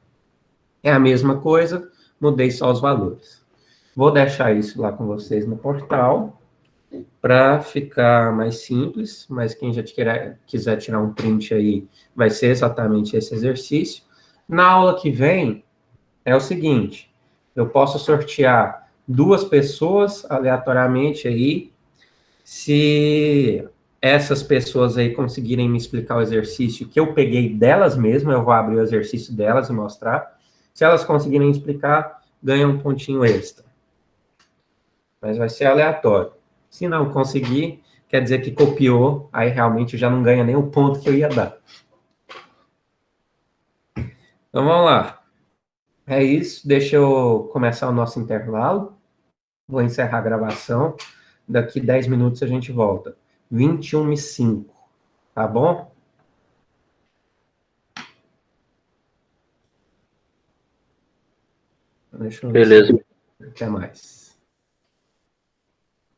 A: É a mesma coisa, mudei só os valores. Vou deixar isso lá com vocês no portal, para ficar mais simples, mas quem já quiser tirar um print aí, vai ser exatamente esse exercício. Na aula que vem, é o seguinte, eu posso sortear 2 pessoas aleatoriamente aí, se essas pessoas aí conseguirem me explicar o exercício que eu peguei delas mesmas, eu vou abrir o exercício delas e mostrar. Se elas conseguirem explicar, ganha um pontinho extra. Mas vai ser aleatório. Se não conseguir, quer dizer que copiou, aí realmente já não ganha nem o ponto que eu ia dar. Então vamos lá. É isso, deixa eu começar o nosso intervalo. Vou encerrar a gravação. Daqui 10 minutos a gente volta. 21h05, tá bom? Deixa eu ver.
F: Beleza.
A: Até mais.